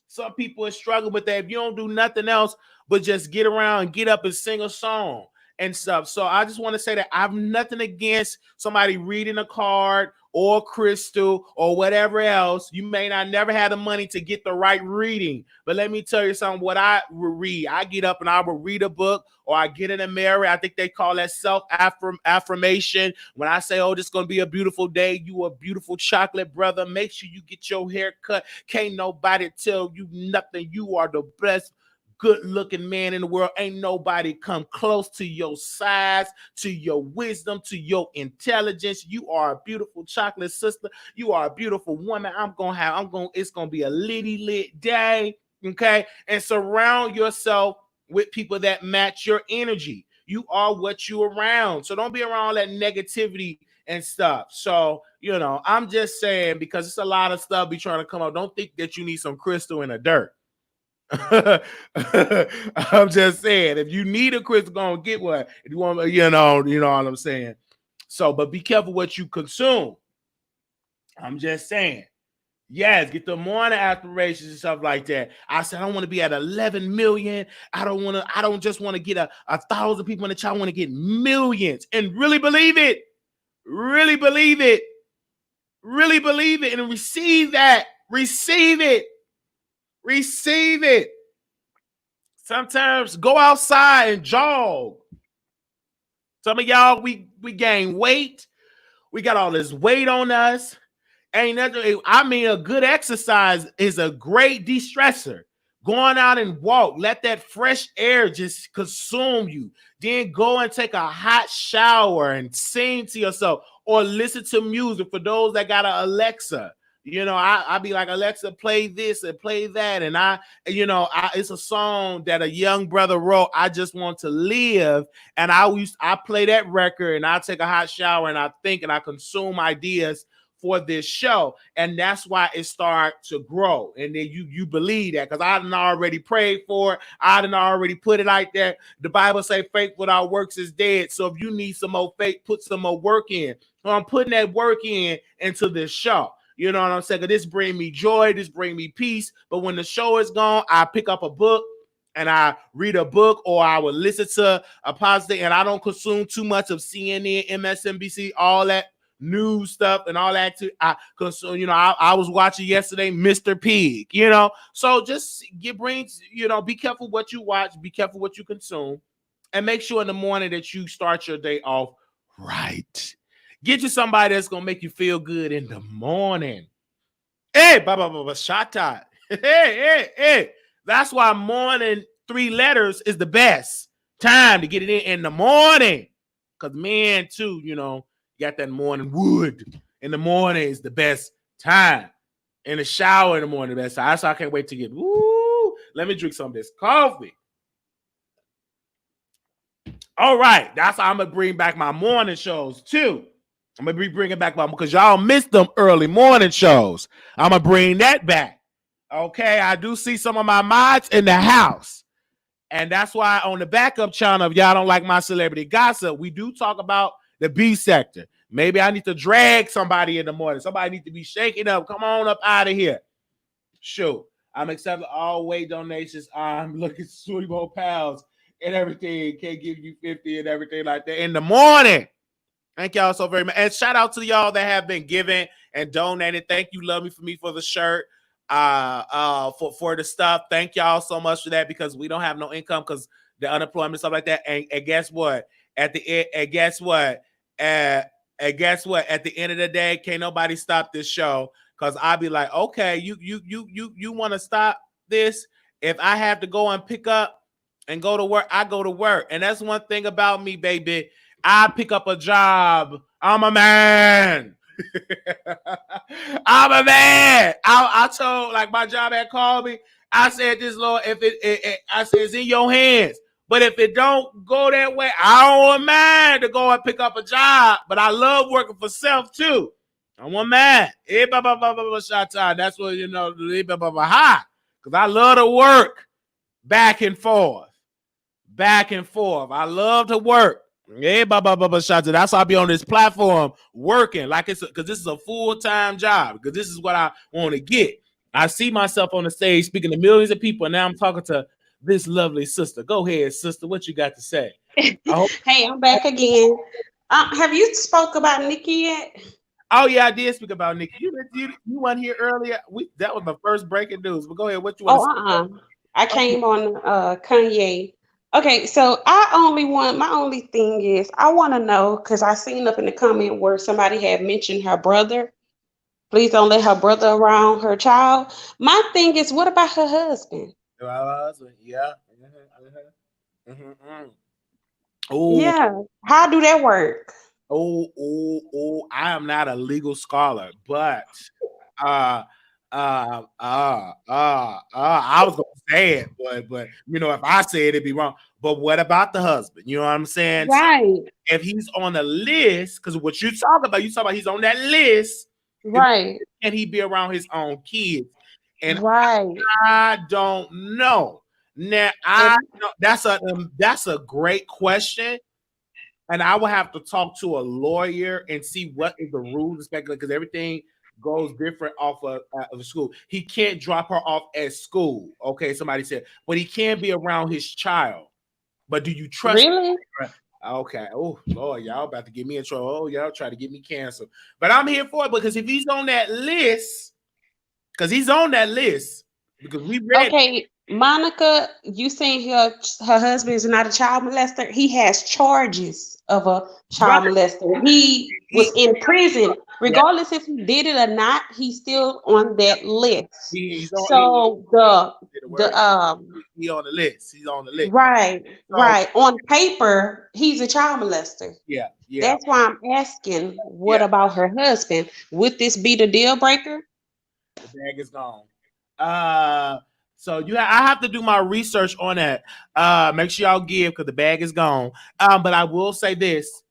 Some people are struggling with that. If you don't do nothing else but just get around and get up and sing a song and stuff. So I just want to say that I've nothing against somebody reading a card or crystal or whatever else. You may not never have the money to get the right reading, but let me tell you something. What I read, I get up and I will read a book, or I get in a mirror. I think they call that self-affirmation. When I say, oh, this is going to be a beautiful day, you a beautiful chocolate brother, make sure you get your hair cut. Can't nobody tell you nothing. You are the best good-looking man in the world. Ain't nobody come close to your size, to your wisdom, to your intelligence. You are a beautiful chocolate sister. You are a beautiful woman. It's gonna be a lit day. Okay. And surround yourself with people that match your energy. You are what you around. So don't be around all that negativity and stuff. So, I'm just saying, because it's a lot of stuff be trying to come up. Don't think that you need some crystal in the dirt. I'm just saying, if you need a crystal, go and get one. If you want, you know what I'm saying. So, but be careful what you consume. I'm just saying. Yes, get the morning aspirations and stuff like that. I said I don't want to be at 11 million. I don't just want to get a 1,000 people in the chat. I want to get millions and really believe it. Really believe it. Really believe it and receive that. Receive it. Receive it. Sometimes go outside and jog. Some of y'all, we gain weight. We got all this weight on us. Ain't nothing. I mean, a good exercise is a great de-stressor. Going out and walk. Let that fresh air just consume you. Then go and take a hot shower and sing to yourself or listen to music for those that got an Alexa. I be like, Alexa, play this and play that. And it's a song that a young brother wrote. I just want to live. And I play that record and I take a hot shower and I think and I consume ideas for this show. And that's why it starts to grow. And then you believe that, because I done already prayed for it. I done already put it like that. The Bible say faith without works is dead. So if you need some more faith, put some more work in. So I'm putting that work into this show. You know what I'm saying? This bring me joy. This bring me peace. But when the show is gone, I pick up a book and I read a book, or I will listen to a positive, and I don't consume too much of CNN, MSNBC, all that news stuff and all that too. I was watching yesterday Mr. Pig, so just be careful what you watch, be careful what you consume, and make sure in the morning that you start your day off right. Get you somebody that's gonna make you feel good in the morning. Hey, shot out. Hey. That's why morning 3 letters is the best time to get it in the morning. Because men too, you got that morning wood. In the morning is the best time. In the shower in the morning, the best time. So I can't wait to get, let me drink some of this coffee. All right. That's how I'm going to bring back my morning shows too. I'm going to be bringing back because y'all missed them early morning shows. I'm going to bring that back. Okay. I do see some of my mods in the house. And that's why on the backup channel, if y'all don't like my celebrity gossip, we do talk about the B sector. Maybe I need to drag somebody in the morning. Somebody needs to be shaking up. Come on up out of here. Sure. I'm accepting all weight donations. I'm looking at 20 more pounds and everything. Can't give you 50 and everything like that in the morning. Thank y'all so very much. And shout out to y'all that have been giving and donating. Thank you, Love Me For Me, for the shirt. For the stuff. Thank y'all so much for that, because we don't have no income because the unemployment, stuff like that. And guess what? At the end of the day, can't nobody stop this show, because I'll be like, okay, you want to stop this? If I have to go and pick up and go to work, I go to work. And that's one thing about me, baby. I pick up a job. I'm a man. I'm a man. I told, like, my job had called me. I said, this, Lord, if I said, it's in your hands. But if it don't go that way, I don't want man to go and pick up a job. But I love working for self too. I want man. That's what, because I love to work back and forth. I love to work. That's why I be on this platform working like because this is a full-time job, because this is what I want to get. I see myself on the stage speaking to millions of people, and now I'm talking to this lovely sister. Go ahead, sister. What you got to say? I hope. Hey, I'm back again. Have you spoke about Nikki yet? Oh yeah, I did speak about Nicki. You weren't here earlier. That was the first breaking news. But go ahead. What you want to Oh, say? I Oh, came on Kanye. Okay, so I only want my only thing is I want to know because I seen up in the comment where somebody had mentioned her brother. Please don't let her brother around her child. My thing is, what about her husband? yeah. Mm-hmm. Oh, Yeah, how do that work? I am not a legal scholar, but uh I was gonna say it, but if I say it, it'd be wrong. But what about the husband? You know what I'm saying? So Right, if he's on the list, because what you talk about he's on that list, right, can he be around his own kids? And right. I don't know. Now I And know that's a great question, and I will have to talk to a lawyer and see what is the rules, especially because everything goes different off of the school. He can't drop her off at school. Okay, somebody said, but he can be around his child. But do you trust? really, Her? Okay. Oh Lord, y'all about to get me in trouble. Oh, y'all try to get me canceled. But I'm here for it because if he's on that list, because he's on that list, because we read okay, Monica, you saying her husband is not a child molester? He has charges of a right. child molester. He He was in prison. yeah. Regardless if he did it or not, he's still on that list. He's on. So the The word. the um He on the list. He's on the list. right, So right. On paper, he's a child molester. yeah, yeah, That's why I'm asking, what yeah. about her husband? Would this be the deal breaker? The bag is gone. Uh, so I have to do my research on that. Make sure y'all give because the bag is gone. But I will say this: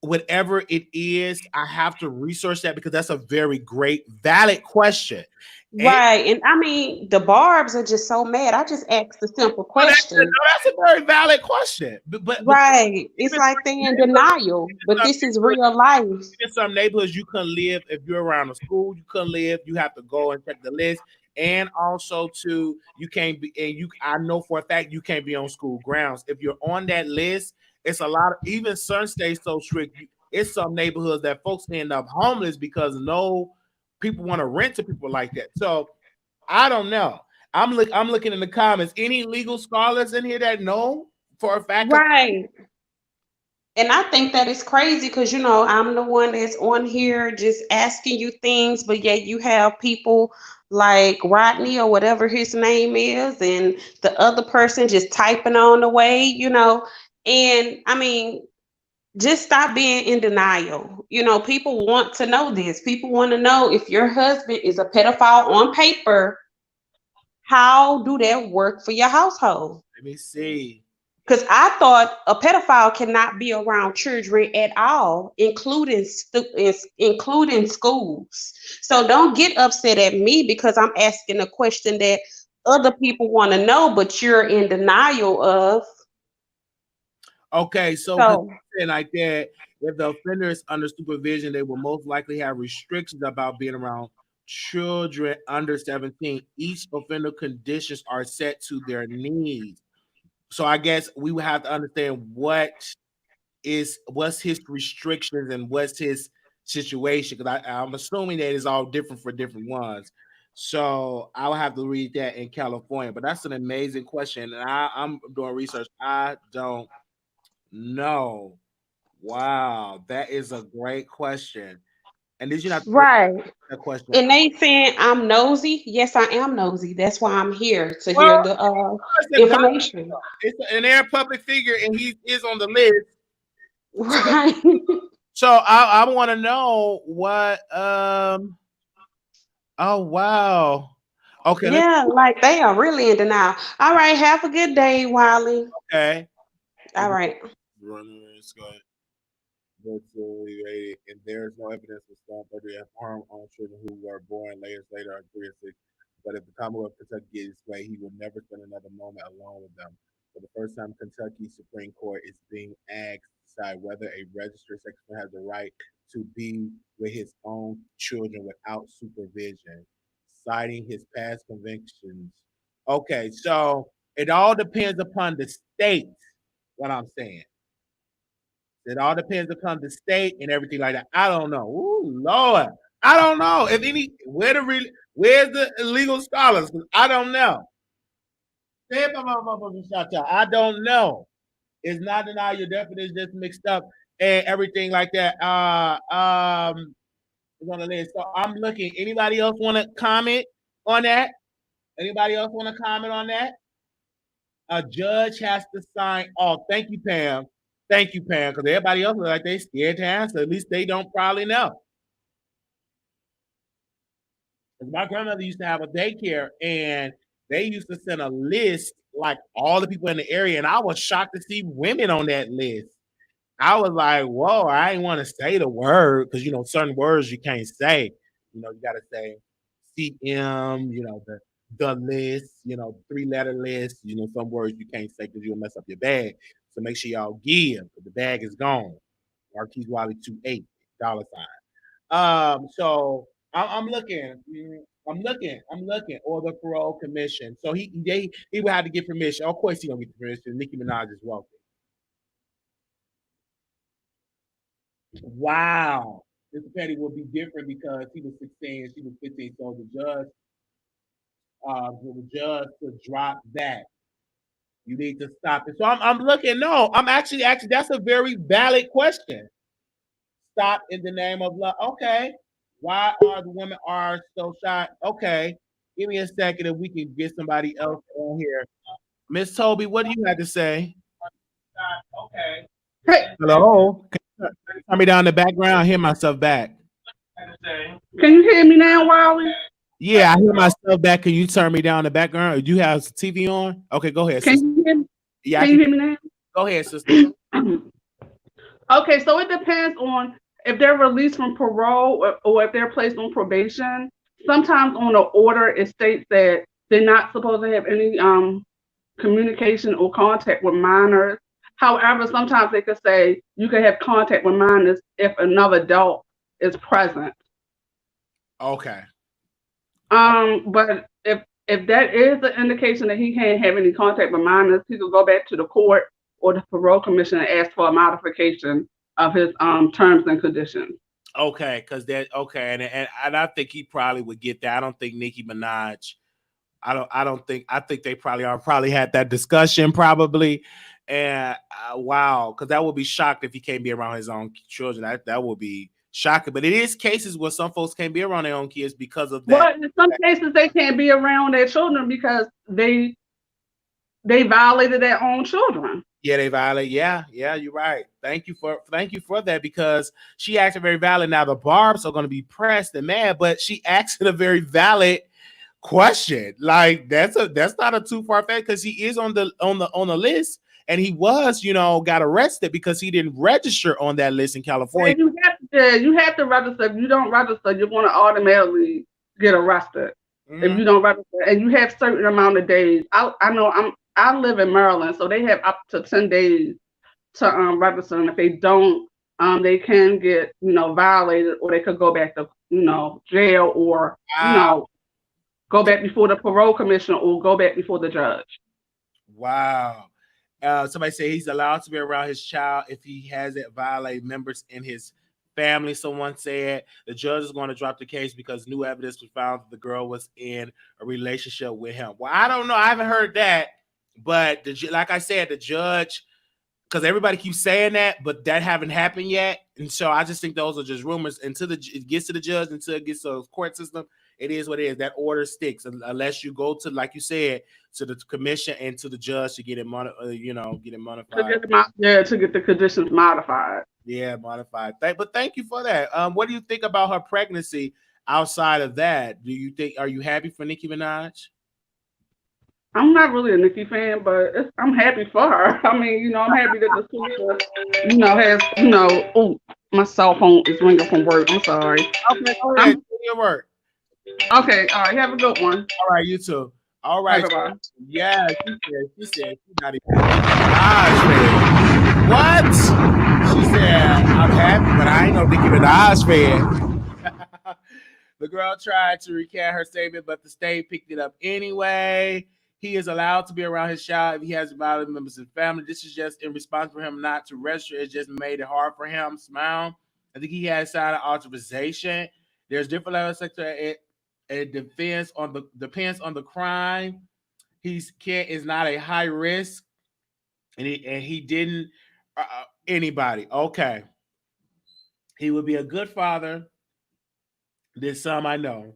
whatever it is, I have to research that because that's a very great, valid question. And Right. And I mean, the Barbs are just so mad. I just asked a simple no, question. that's a very valid question. But Right. It's even like they're in denial, but some this is neighborhoods, real life. in some neighborhoods you couldn't live if you're around a school. You couldn't live. You have to go and check the list, and also too, you can't be. And you, I know for a fact you can't be on school grounds if you're on that list. It's a lot of even certain states so strict. It's some neighborhoods that folks end up homeless because no people want to rent to people like that. So I don't know. I'm looking in the comments. Any legal scholars in here that know for a fact? Right. And I think that is crazy because, I'm the one that's on here just asking you things, but yet you have people like Rodney or whatever his name is, and the other person just typing on the way. And I mean, just stop being in denial. People want to know this. People want to know if your husband is a pedophile on paper, how do that work for your household? Let me see. Because I thought a pedophile cannot be around children at all, including schools. So don't get upset at me because I'm asking a question that other people want to know, but you're in denial of. Okay, so because So like that, if the offender is under supervision, they will most likely have restrictions about being around children under 17. Each offender conditions are set to their needs. So I guess we would have to understand what's his restrictions and what's his situation because I'm assuming that it's all different for different ones. So I will have to read that in California. But that's an amazing question, and I'm doing research. I don't know. Wow, that is a great question. And did you not right. that question? And they saying I'm nosy. Yes, I am nosy. That's why I'm here to Well, hear the it's a doc- information. it's an air public figure, and he is on the list. So, Right. I want to know what. Oh wow. Okay. Yeah, like they are really in denial. All right, have a good day, Wiley. Okay. All right. Runners got virtually rated, and there is no evidence of strong further harm on children who were born later on 3 or 6. But if the Commonwealth of Kentucky gets his way, he will never spend another moment alone with them. For the first time, Kentucky Supreme Court is being asked to decide whether a registered sex offender has the right to be with his own children without supervision, citing his past convictions. Okay, so it all depends upon the state. What I'm saying. It all depends upon the state and everything like that. I don't know. Ooh, Lord. I don't know. If any where's the illegal scholars? 'Cause I don't know. I don't know. It's not denial. Your definition just mixed up and everything like that. Is on the list. So I'm looking. Anybody else want to comment on that? Anybody else want to comment on that? A judge has to sign off. Thank you, Pam. Thank you, Pam. Because everybody else is like they scared to answer. At least they don't probably know. Because my grandmother used to have a daycare, and they used to send a list like all the people in the area, and I was shocked to see women on that list. I was like, whoa, I didn't want to say the word because certain words you can't say. You got to say CM, the list, 3-letter list, some words you can't say because you'll mess up your bag. So make sure y'all give because the bag is gone. Marquise Wiley 28 $sign. So I'm looking. I'm looking. Or the parole commission. So he would have to get permission. Of course he gonna get permission. Nicki Minaj is wealthy. Wow. Mr. Petty will be different because he was 16, she was 15. So the judge to drop that. You need to stop it. So I'm looking. No, I'm actually that's a very valid question. Stop in the name of love. Okay. Why are the women are so shy? Okay. Give me a second if we can get somebody else on here. Miss Toby, what do you have to say? Okay. Hey. Hello. Can you turn me down in the background? I hear myself back. Can you hear me now, Wiley? Yeah, I hear myself back. Can you turn me down in the background? Do you have TV on? Okay, go ahead. Can you hear me? Yeah, can you hear me now? Go ahead, sister. Okay, so it depends on if they're released from parole or if they're placed on probation. Sometimes on the order, it states that they're not supposed to have any communication or contact with minors. However, sometimes they could say you can have contact with minors if another adult is present. Okay. But if that is the indication that he can't have any contact with minors, he could go back to the court or the parole commission and ask for a modification of his terms and conditions. Okay, because and I think he probably would get that. I don't think Nicki Minaj. I think they probably had that discussion probably, and wow, because that would be shocked if he can't be around his own children. That would be shocking. But it is cases where some folks can't be around their own kids because of that. Well, in some cases they can't be around their children because they violated their own children. Yeah, they violate. Yeah, you're right. Thank you for that because she acted very valid. Now the barbs are going to be pressed and mad, but she asked a very valid question. Like that's not a too far fetched because he is on the list and he was got arrested because he didn't register on that list in California. You have to register. If you don't register, you're going to automatically get arrested. Mm-hmm. If you don't register, and you have certain amount of days. I know I live in Maryland, so they have up to 10 days to register, and if they don't, they can get violated, or they could go back to jail, or go back before the parole commissioner, or go back before the judge. Wow. Somebody say he's allowed to be around his child if he hasn't violated members in his family. Someone said the judge is going to drop the case because new evidence was found that the girl was in a relationship with him. Well, I don't know. I haven't heard that. But like I said, the judge, because everybody keeps saying that, but that haven't happened yet. And so I just think those are just rumors. Until it gets to the judge, until it gets to the court system, it is what it is. That order sticks unless you go to, like you said, to the commission and to the judge to get it modified. To get the conditions modified. Yeah, modified. But thank you for that. What do you think about her pregnancy outside of that? Are you happy for Nicki Minaj? I'm not really a Nicki fan, but I'm happy for her. I mean, I'm happy that the sister, has, oh, my cell phone is ringing from work. I'm sorry. Okay, go ahead. Your work. Okay, all right. Have a good one. All right, you too. All right. Bye-bye. Yeah, she said she's not even Minaj fan. What? She said, I'm happy, but I ain't no Nicki Minaj fan. The girl tried to recant her statement, but the state picked it up anyway. He is allowed to be around his child if he has violent members of his family. This is just in response for him not to register. It just made it hard for him. Smile. I think he has signed an authorization. There's different levels of it. It depends on the crime. Is not a high risk, and he didn't anybody. Okay, he would be a good father. There's some I know.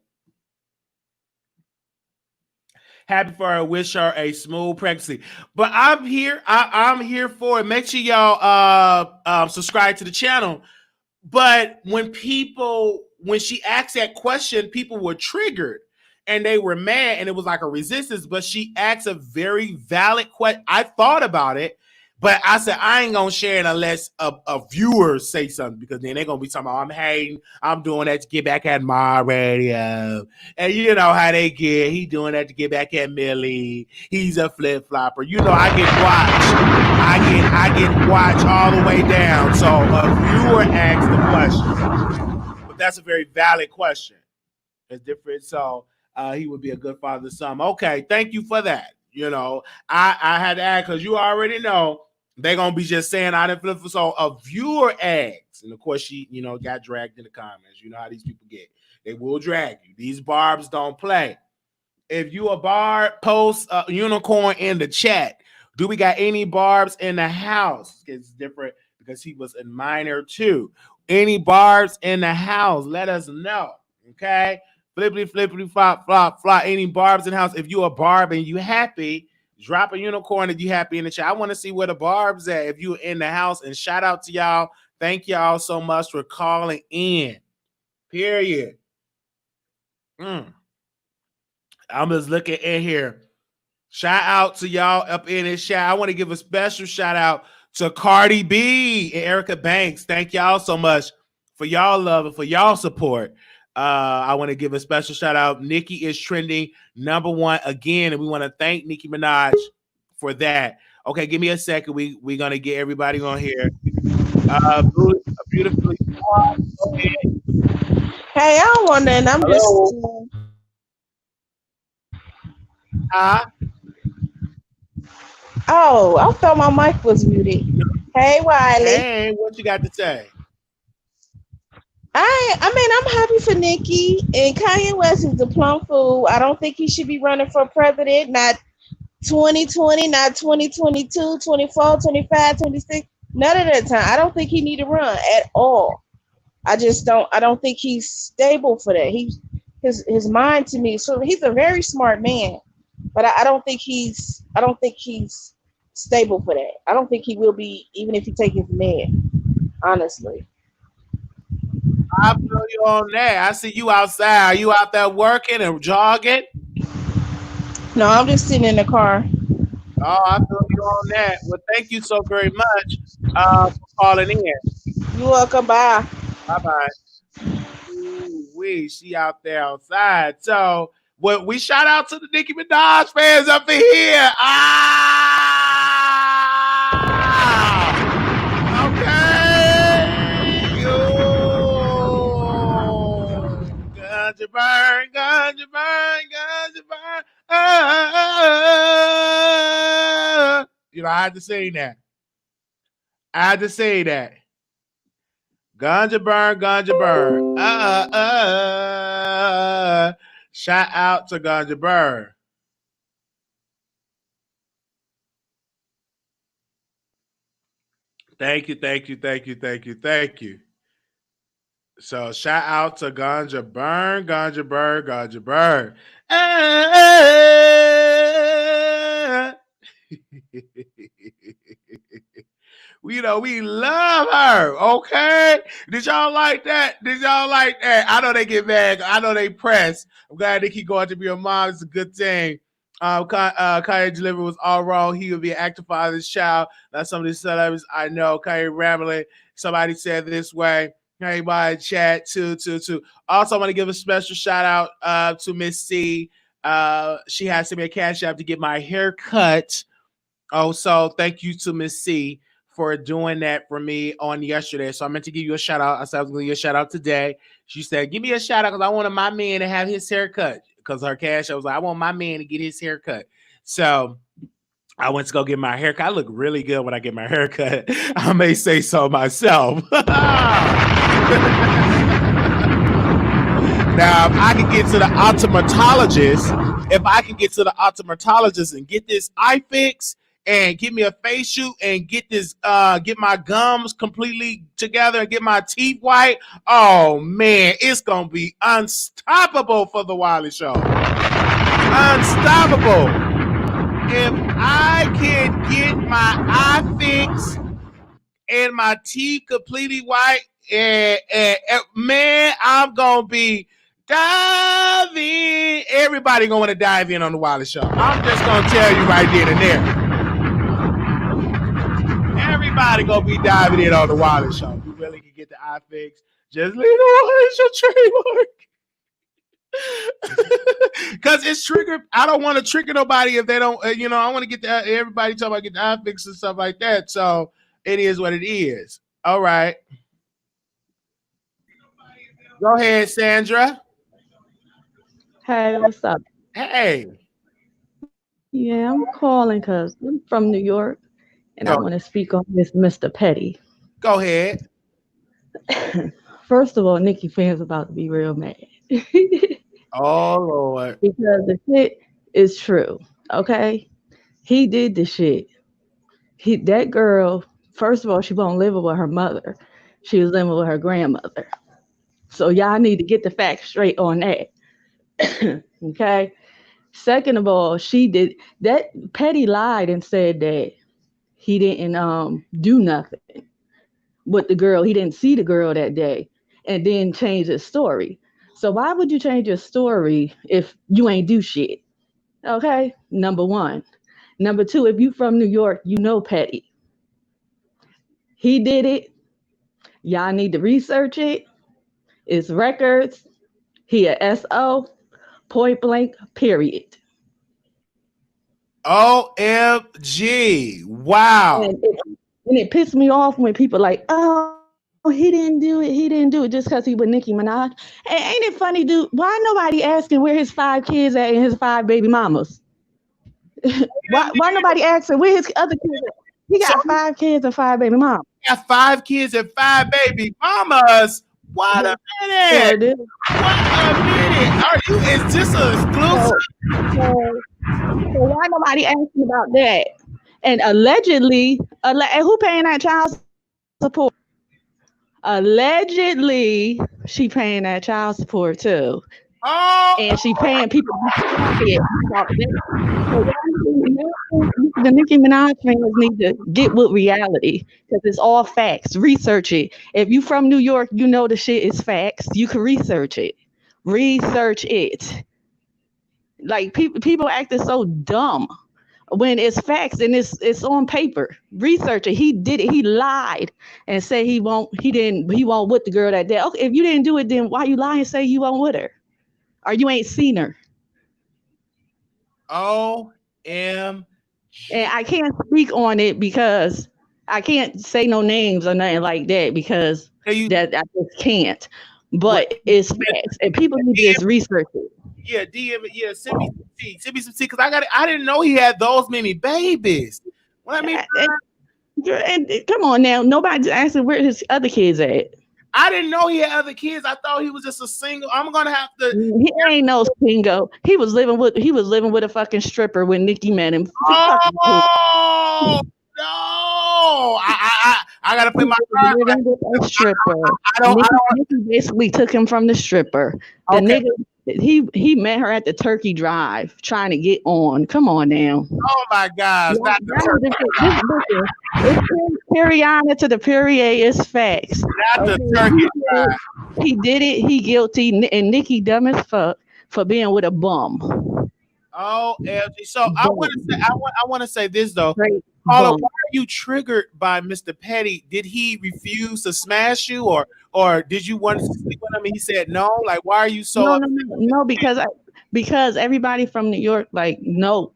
Happy for her. Wish her a smooth pregnancy. But I'm here. I'm here for it. Make sure y'all subscribe to the channel. But when she asked that question, people were triggered and they were mad, and it was like a resistance. But she asked a very valid question. I thought about it, but I said I ain't gonna share it unless a viewer say something, because then they're gonna be talking about I'm hating, I'm doing that to get back at my radio, and you know how they get. He doing that to get back at Millie. He's a flip flopper. You know I get watched. I get watched all the way down. So a viewer asked the question, but that's a very valid question. It's different. So he would be a good father to some. Okay, thank you for that. You know, I had to ask because you already know they're gonna be just saying I didn't flip. So a viewer asks, and of course she, got dragged in the comments. You know how these people get. They will drag you. These barbs don't play. If you a barb, post a unicorn in the chat. Do we got any barbs in the house? It's different because he was a minor too. Any barbs in the house? Let us know. Okay. Flippity, flippity, flop, flop, flop. Any barbs in the house? If you a barb and you happy, drop a unicorn if you happy in the chat. I want to see where the barbs at if you in the house. And shout out to y'all. Thank y'all so much for calling in. Period. I'm just looking in here. Shout out to y'all up in this chat. I want to give a special shout out to Cardi B and Erica Banks. Thank y'all so much for y'all love and for y'all support. I want to give a special shout out. Nicki is trending #1 again, and we want to thank Nicki Minaj for that. Okay, give me a second. We're gonna get everybody on here. Beautifully. Hey, I don't want nothing. I'm Hello. Oh, I thought my mic was muted. Hey, Wiley. Hey, what you got to say? I'm happy for Nicki, and Kanye West is the plum fool. I don't think he should be running for president. Not 2020, not 2022, 24, 25, 26. None of that time. I don't think he need to run at all. I don't think he's stable for that. His mind to me. So he's a very smart man, but I don't think he's stable for that. I don't think he will be, even if he take his med. Honestly. I feel you on that. I see you outside. Are you out there working and jogging? No, I'm just sitting in the car. Oh, I feel you on that. Well, thank you so very much for calling in. You're welcome. Bye. Bye-bye. She out there outside. So, we shout out to the Nicki Minaj fans up in here. Ganja burn, ganja burn, ganja burn. I had to say that. Ganja burn, ganja burn. Shout out to Ganja burn. Thank you. So shout out to Ganja burn, ganja burn, ganja burn. We love her. Okay. Did y'all like that? I know they get mad. I know they press. I'm glad they keep going to be a mom. It's a good thing. Kanye delivery was all wrong. He would be an active father's child. That's some of the celebrities I know. Kanye rambling. Somebody said this way. Everybody chat too. Also, I want to give a special shout out to Miss C. She has sent me a cash app to get my hair cut. So thank you to Miss C for doing that for me on yesterday. So I meant to give you a shout out. I said I was going to give you a shout out today. She said, give me a shout out because I wanted my man to have his hair cut. Because her cash, I was like, I want my man to get his hair cut. So I went to go get my haircut. I look really good when I get my haircut. I may say so myself. Now, if I can get to the optometrologist, and get this eye fix and get me a face shoot and get this, get my gums completely together and get my teeth white, oh man, it's gonna be unstoppable for the Wiley Show. Unstoppable. If I can get my eye fix and my teeth completely white, and man, I'm gonna be diving. Everybody gonna want to dive in on the Wiley Show. I'm just gonna tell you right then and there. Everybody gonna be diving in on the Wiley Show. You really can get the eye fix. Just leave the Wiley Show trademark. Because it's triggered. I don't want to trigger nobody if they don't. I want to get everybody talking about get the eye fix and stuff like that. So it is what it is. All right. Go ahead, Sandra. Hey, what's up? Hey. Yeah, I'm calling because I'm from New York and I want to speak on this Mr. Petty. Go ahead. First of all, Nicki fans about to be real mad. Oh, Lord. Because the shit is true, okay? He did the shit. That girl, first of all, she won't live with her mother. She was living with her grandmother. So y'all need to get the facts straight on that. Okay. Second of all, she did that. Petty lied and said that he didn't do nothing with the girl. He didn't see the girl that day, and then change his story. So why would you change your story if you ain't do shit? Okay. Number one. Number two, if you from New York, you know Petty. He did it. Y'all need to research it. It's records. He a SO. Point blank, period. OMG. Wow. And it pissed me off when people like, oh, he didn't do it just because he with Nicki Minaj. And ain't it funny, dude? Why nobody asking where his 5 kids at and his 5 baby mamas? why nobody asking where his other kids at? He got 5 kids and 5 baby mamas. He got 5 kids and 5 baby mamas. What a minute. Is this an exclusive? So why nobody asking about that? And allegedly, who paying that child support? Allegedly, she paying that child support too. Oh, and she paying people. The Nicki Minaj fans need to get with reality because it's all facts. Research it. If you from New York, you know the shit is facts. You can research it. Research it. Like people acting so dumb when it's facts and it's on paper. Research it. He did it. He lied and said he won't with the girl that day. Okay, if you didn't do it, then why you lie and say you won't with her? Or you ain't seen her? OMG. And I can't speak on it because I can't say no names or nothing like that because that I just can't. But it's facts, and people need to just research it. Yeah, DM it. Yeah, send me some tea because I didn't know he had those many babies. What I mean, and come on now, nobody's asking where his other kids at. I didn't know he had other kids. I thought he was just a single. I'm gonna have to. He ain't no single. He was living with a fucking stripper when Nicki met him. Oh no! I gotta put my living with a stripper. Nicki basically took him from the stripper. The nigga. He met her at the Turkey Drive trying to get on. Come on now. Oh my gosh. It's Periana to the Perrier is facts. Not the Turkey Drive. He did it, he guilty, and Nicki dumb as fuck for being with a bum. Oh, LG. So I want to say this though. Paula, why are you triggered by Mr. Petty? Did he refuse to smash you, or did you want to sleep with him? And he said no. Like, why are you so? No, because everybody from New York know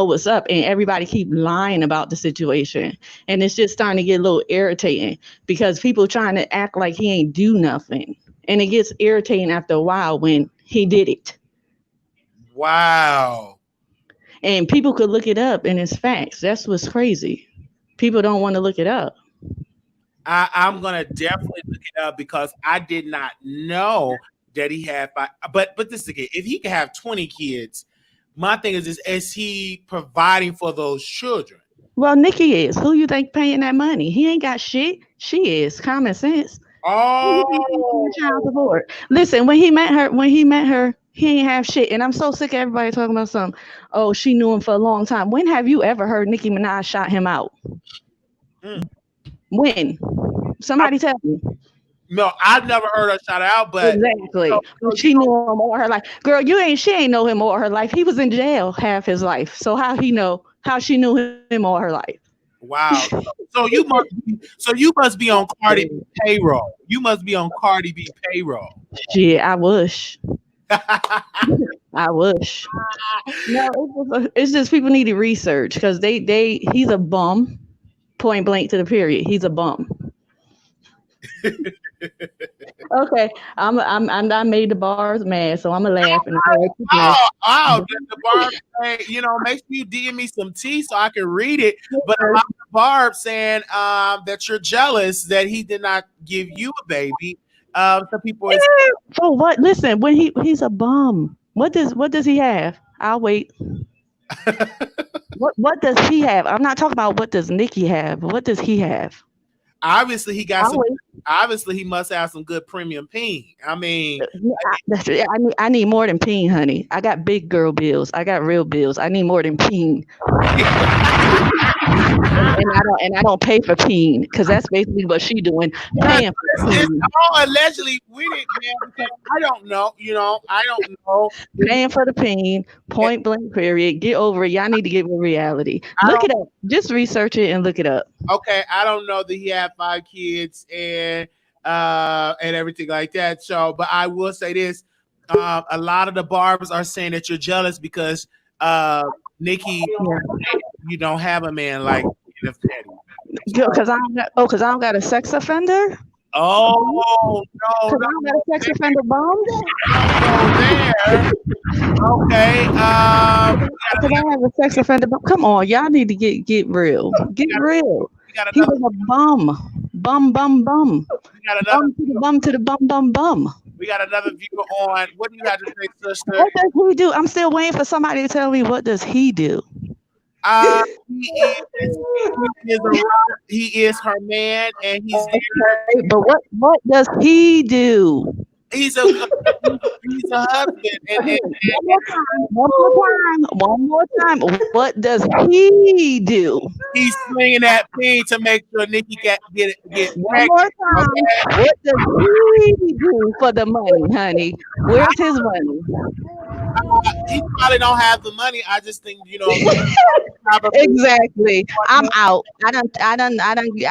what's up, and everybody keep lying about the situation, and it's just starting to get a little irritating because people trying to act like he ain't do nothing, and it gets irritating after a while when he did it. Wow. And people could look it up, and it's facts. That's what's crazy. People don't want to look it up. I'm gonna definitely look it up because I did not know that he had five. But this is again, if he could have 20 kids, my thing is he providing for those children? Well, Nicki is. Who you think paying that money? He ain't got shit. She is. Common sense. Oh, Child support. Listen, when he met her, he ain't have shit. And I'm so sick of everybody talking about something. Oh, she knew him for a long time. When have you ever heard Nicki Minaj shot him out? When? Somebody tell me. no, I've never heard her shout out, but Exactly. She knew him all her life. Girl, she ain't know him all her life. He was in jail half his life. So how she knew him all her life? wow. So you must be on Cardi B payroll. You must be on Cardi B payroll. Shit, I wish. I wish. No, it's just people need to research because he's a bum. Point blank to the period. He's a bum. Okay, I made the bars mad, so I'm gonna laugh and The Barb say, make sure you DM me some tea so I can read it. But a lot of Barb saying that you're jealous that he did not give you a baby. Some people is so what? Listen, when he's a bum, what does he have? I'll wait. What does he have? I'm not talking about what does Nicki have. What does he have? obviously he got some. Obviously, he must have some good premium peen. I mean, I need more than peen, honey. I got big girl bills. I got real bills. I need more than peen. and I don't pay for peen because that's basically what she doing. Paying for peen. It's all allegedly with it, man. Because I don't know. I don't know. Paying for the peen. Point blank. Period. Get over it. Y'all need to get with reality. Look it up. Just research it and look it up. Okay, I don't know that he had 5 kids and everything like that. So, but I will say this: a lot of the barbers are saying that you're jealous because Nicki, you don't have a man like Jeff Petty. Because I don't got a sex offender. Oh no! Because I don't got a sex offender bomb. There. Okay. Because I have a sex offender bomb. Come on, y'all need to get real. Get real. He was a bum. Bum. Bum to the bum. We got another viewer on. What do you have to say, sister? What does he do? I'm still waiting for somebody to tell me what does he do. He is her man, and he's there. But what does he do? He's a husband. And One more time. What does he do? He's swinging that pin to make sure Nicki get one more time. Okay. What does he do for the money, honey? Where's his money? He probably don't have the money. I just think Exactly. I'm out. I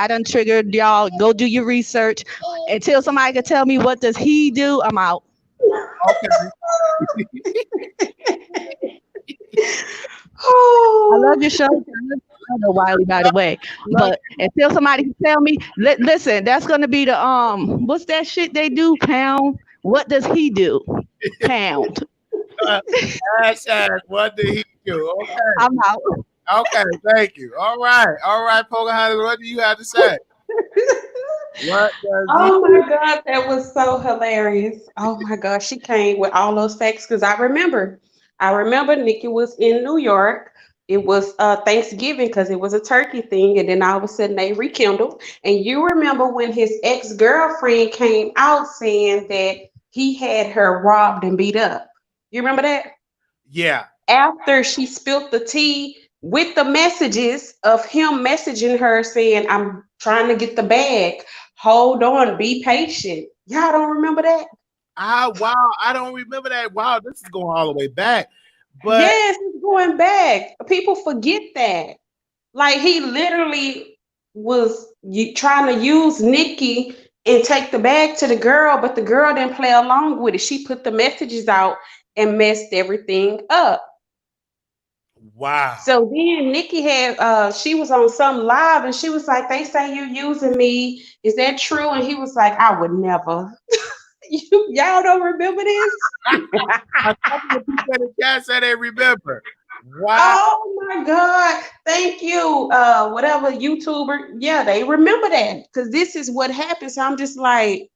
done triggered y'all. Go do your research. Until somebody can tell me what does he do, I'm out. Okay. I love your show. I know Wiley, by the way. But until somebody can tell me, listen, that's gonna be the what's that shit they do? Pound. What does he do? Pound. What did he do? Okay. I'm out. Okay, thank you. All right, Pocahontas, what do you have to say? Oh my God, that was so hilarious. Oh my God, she came with all those facts because I remember Nicki was in New York. It was Thanksgiving because it was a turkey thing, and then all of a sudden they rekindled. And you remember when his ex-girlfriend came out saying that he had her robbed and beat up. You remember that? Yeah. After she spilled the tea with the messages of him messaging her saying, I'm trying to get the bag. Hold on, be patient. Y'all don't remember that? Wow, I don't remember that. Wow, this is going all the way back. But yes, it's going back. People forget that. Like he literally was trying to use Nicki and take the bag to the girl, but the girl didn't play along with it. She put the messages out and messed everything up. Wow. So then Nicki had she was on some live and she was like, they say you're using me. Is that true? And he was like, I would never. Y'all don't remember this? I talking to people in the chat say they remember. Wow. Oh my God. Thank you. Whatever YouTuber. Yeah, they remember that. Because this is what happened. So I'm just like,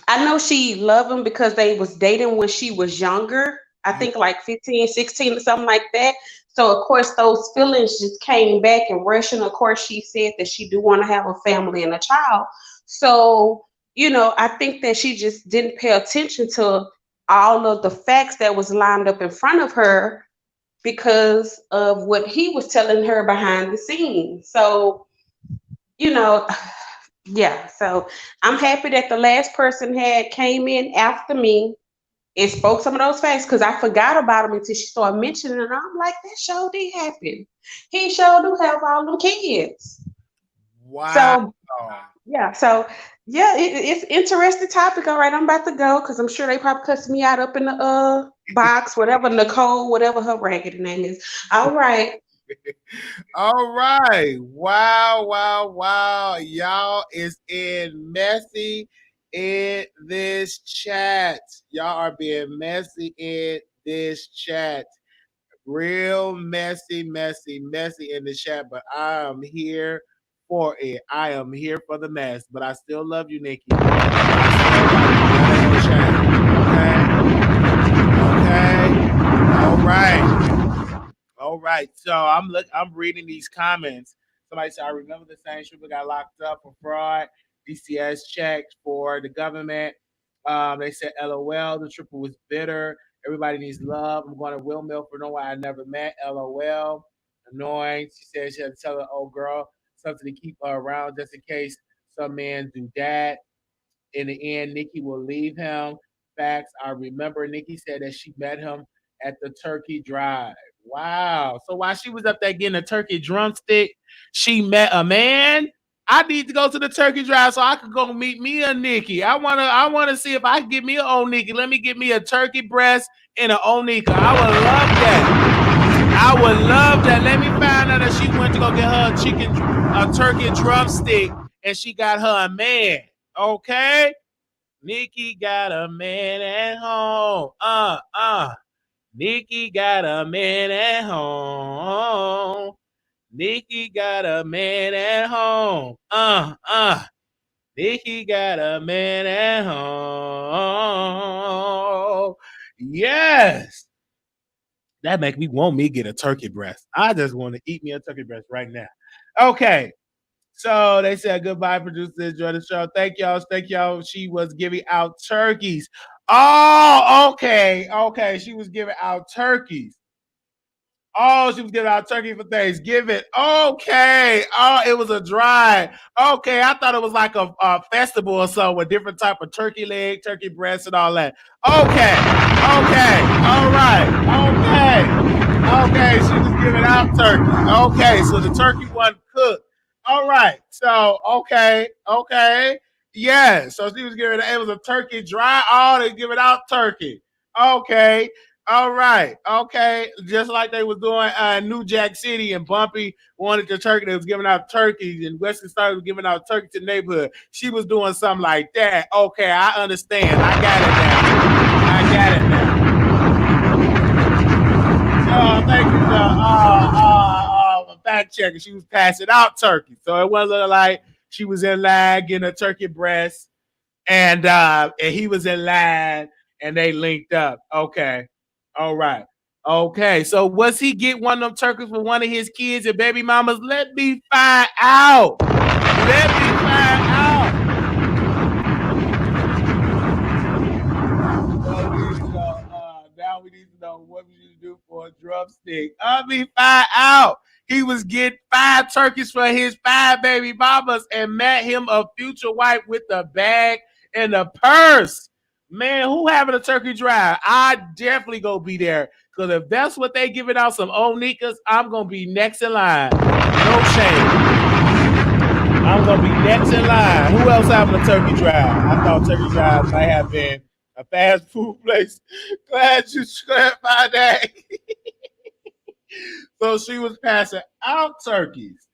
I know she loved him because they was dating when she was younger. I think like 15, 16 or something like that. So of course those feelings just came back and rushing. Of course, she said that she do want to have a family and a child. So, I think that she just didn't pay attention to all of the facts that was lined up in front of her because of what he was telling her behind the scenes. So, you know, yeah. So I'm happy that the last person had came in after me and spoke some of those facts because I forgot about him until she started mentioning it. And I'm like, that show did happen. He sure do have all them kids. Wow. So yeah, so yeah, it's interesting topic. All right, I'm about to go because I'm sure they probably cussed me out up in the box, whatever Nicole, whatever her raggedy name is. All right. All right. Wow, wow, wow. Y'all is in messy in this chat. Y'all are being messy in this chat. Real messy, messy, messy in the chat, but I am here for it. I am here for the mess, but I still love you, Nikki. I still love you. Okay? Okay? All right. All right. So I'm reading these comments. Somebody said, I remember the same shooter got locked up for fraud, DCS checks for the government. They said, LOL, the triple was bitter. Everybody needs love. I'm going to Will Mill for no one I never met. LOL. Annoying. She said she had to tell her old girl something to keep her around just in case some men do that. In the end, Nikki will leave him. Facts. I remember Nikki said that she met him at the Turkey Drive. Wow. So while she was up there getting a turkey drumstick, she met a man. I need to go to the Turkey Drive so I could go meet me a Nikki. I wanna see if I can get me an old Nikki. Let me get me a turkey breast and an old Nikki. I would love that. I would love that. Let me find out that she went to go get her a turkey drumstick and she got her a man. Okay? Nikki got a man at home. Nikki got a man at home. Nikki got a man at home. Nikki got a man at home. Yes. That make me want me get a turkey breast. I just want to eat me a turkey breast right now. Okay. So they said goodbye, producers. Enjoy the show. Thank y'all. Thank y'all. She was giving out turkeys. Oh, okay. Okay. She was giving out turkeys. Oh, she was giving out turkey for Thanksgiving. Okay. Oh, it was a drive. Okay. I thought it was like a festival or so with different type of turkey leg, turkey breast, and all that. Okay. Okay. All right. Okay. Okay. She was giving out turkey. Okay. So the turkey wasn't cooked. All right. So, okay. Okay. Yeah. So she was giving it was a turkey dry. Oh, they giving out turkey. Okay. All right. Okay. Just like they was doing New Jack City and Bumpy wanted the turkey. They was giving out turkeys and Western Star was giving out turkey to the neighborhood. She was doing something like that. Okay. I understand. I got it now. Thank you for fact checking. She was passing out turkey. So it wasn't like she was in line getting a turkey breast and he was in line and they linked up. Okay. All right. Okay. So was he get one of them turkeys for one of his kids and baby mamas? Let me find out. Let me find out. Now we need to know what we need to do for a drumstick. Let me find out. He was getting 5 turkeys for his 5 baby mamas and met him a future wife with a bag and a purse. Man, who having a turkey drive? I definitely go be there. Because if that's what they giving out some old Nikas, I'm going to be next in line. No shame. I'm going to be next in line. Who else having a turkey drive? I thought turkey drive might have been a fast food place. Glad you clarified that. So she was passing out turkeys.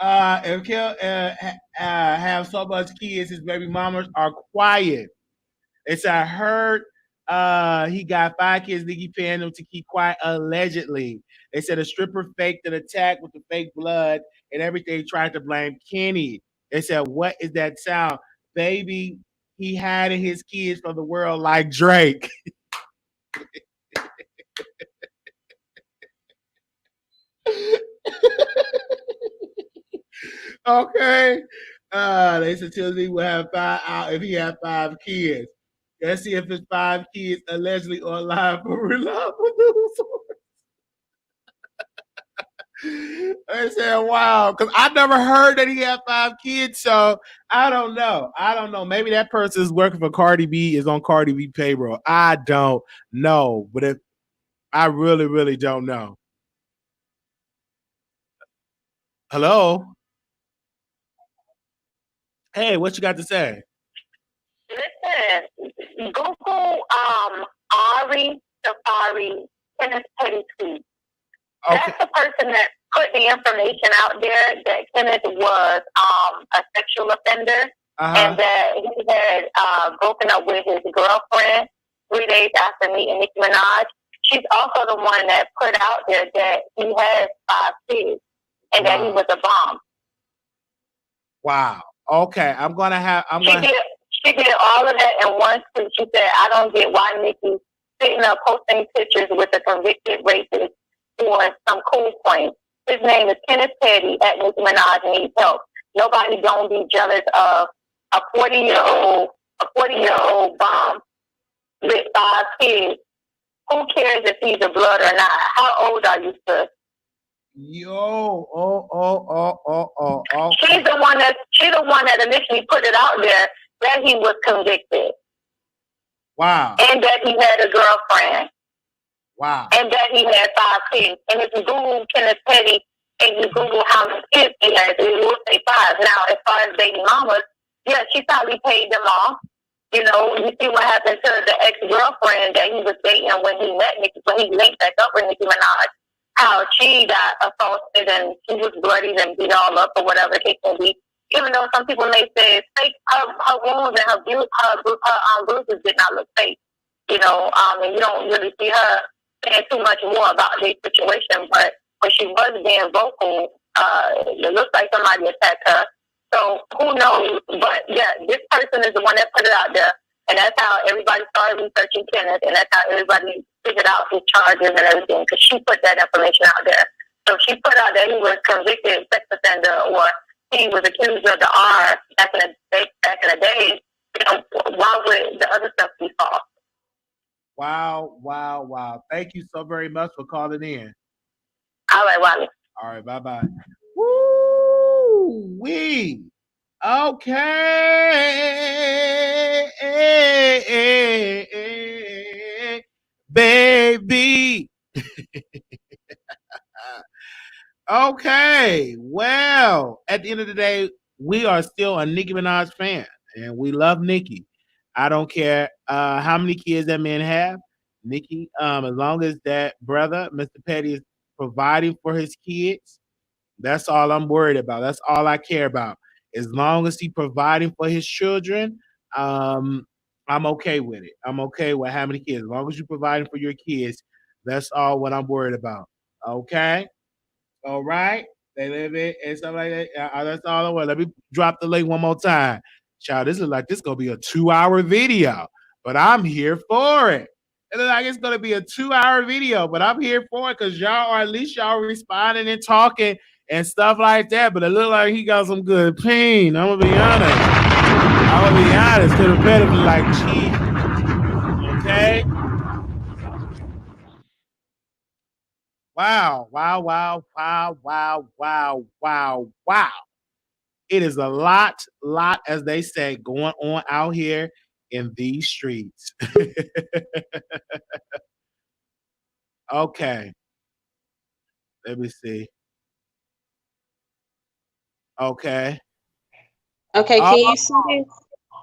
And Kill have so much kids, his baby mamas are quiet. It's I heard He got 5 kids. Nicki paying them to keep quiet, allegedly. They said a stripper faked an attack with the fake blood and everything, tried to blame Kenny. They said, what is that sound? Baby, he hiding his kids from the world like Drake. Okay. They said Tilly will have 5 out if he had 5 kids. Let's see if his 5 kids allegedly are alive for reliable news. I said, wow, because I never heard that he had 5 kids, so I don't know. Maybe that person is working for Cardi B, is on Cardi B payroll. I don't know, but if I really, really don't know. Hello? Hey, what you got to say? Listen, Google Ari Safari Kenneth Petty tweet. Okay. That's the person that put the information out there that Kenneth was a sexual offender and that he had broken up with his girlfriend 3 days after meeting Nicki Minaj. She's also the one that put out there that he has 5 kids and that he was a bomb. Wow. Okay, She did all of that in one tweet. She said, I don't get why Nicki sitting up posting pictures with a convicted rapist for some cool point. His name is Kenneth Petty at Nicki Minaj needs help. Nobody don't be jealous of a 40-year-old bomb with 5 kids. Who cares if he's a blood or not? How old are you, sis? Yo, She's the one that initially put it out there that he was convicted. Wow. And that he had a girlfriend. Wow. And that he had 5 kids. And if you Google Kenneth Petty and you Google how many kids he has, it will say 5. Now, as far as baby mamas, yeah, she probably paid them off. You know, you see what happened to the ex-girlfriend that he was dating when he met Nicki, when he linked back up with Nicki Minaj. How she got assaulted and she was bloody and beat all up or whatever the case may be. Even though some people may say it's fake, her wounds and her bruises did not look fake. You know, and you don't really see her saying too much more about this situation. But when she was being vocal, it looks like somebody attacked her. So who knows? But yeah, this person is the one that put it out there. And that's how everybody started researching Kenneth, and that's how everybody figured out his charges and everything, because she put that information out there. So she put out that he was convicted sex offender, or he was accused of the R back in the day. You know, why would the other stuff be false? Wow. Thank you so very much for calling in. All right, Wiley. All right, bye-bye. Woo-wee. Okay, baby. Okay, well, at the end of the day, we are still a Nicki Minaj fan, and we love Nicki. I don't care how many kids that man have. Nicki, as long as that brother, Mr. Petty, is providing for his kids, that's all I'm worried about. That's all I care about. As long as he's providing for his children, I'm okay with it. I'm okay with how many kids. As long as you're providing for your kids, that's all what I'm worried about. Okay? All right? They live it and stuff like that. That's all I want. Let me drop the link one more time. Child, this is like this going to be a 2-hour video, but I'm here for it. It looks like it's going to be a 2-hour video, but I'm here for it because y'all are at least y'all responding and talking and stuff like that, but it looked like he got some good pain. I'm gonna be honest. Could have better be like cheap. Okay. Wow. It is a lot, as they say, going on out here in these streets. Okay. Let me see. Okay. Okay, can you see this?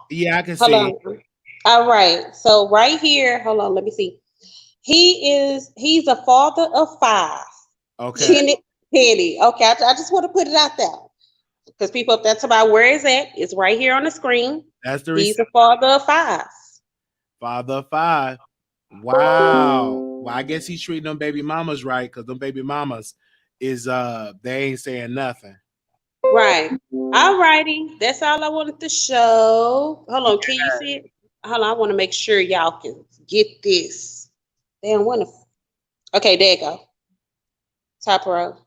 Yeah, I can Hold see. on. All right. So right here, hold on, let me see. He's a father of 5. Okay. Kenneth Petty. Okay, I just want to put it out there. Because people, if that's about where it's at, it's right here on the screen. That's the He's a father of 5. Father of 5. Wow. Well, I guess he's treating them baby mamas right, because them baby mamas is they ain't saying nothing. Right. All righty. That's all I wanted to show. Hold on. Can you see it? Hold on. I want to make sure y'all can get this. Damn, wonderful. Okay, there you go. Top row.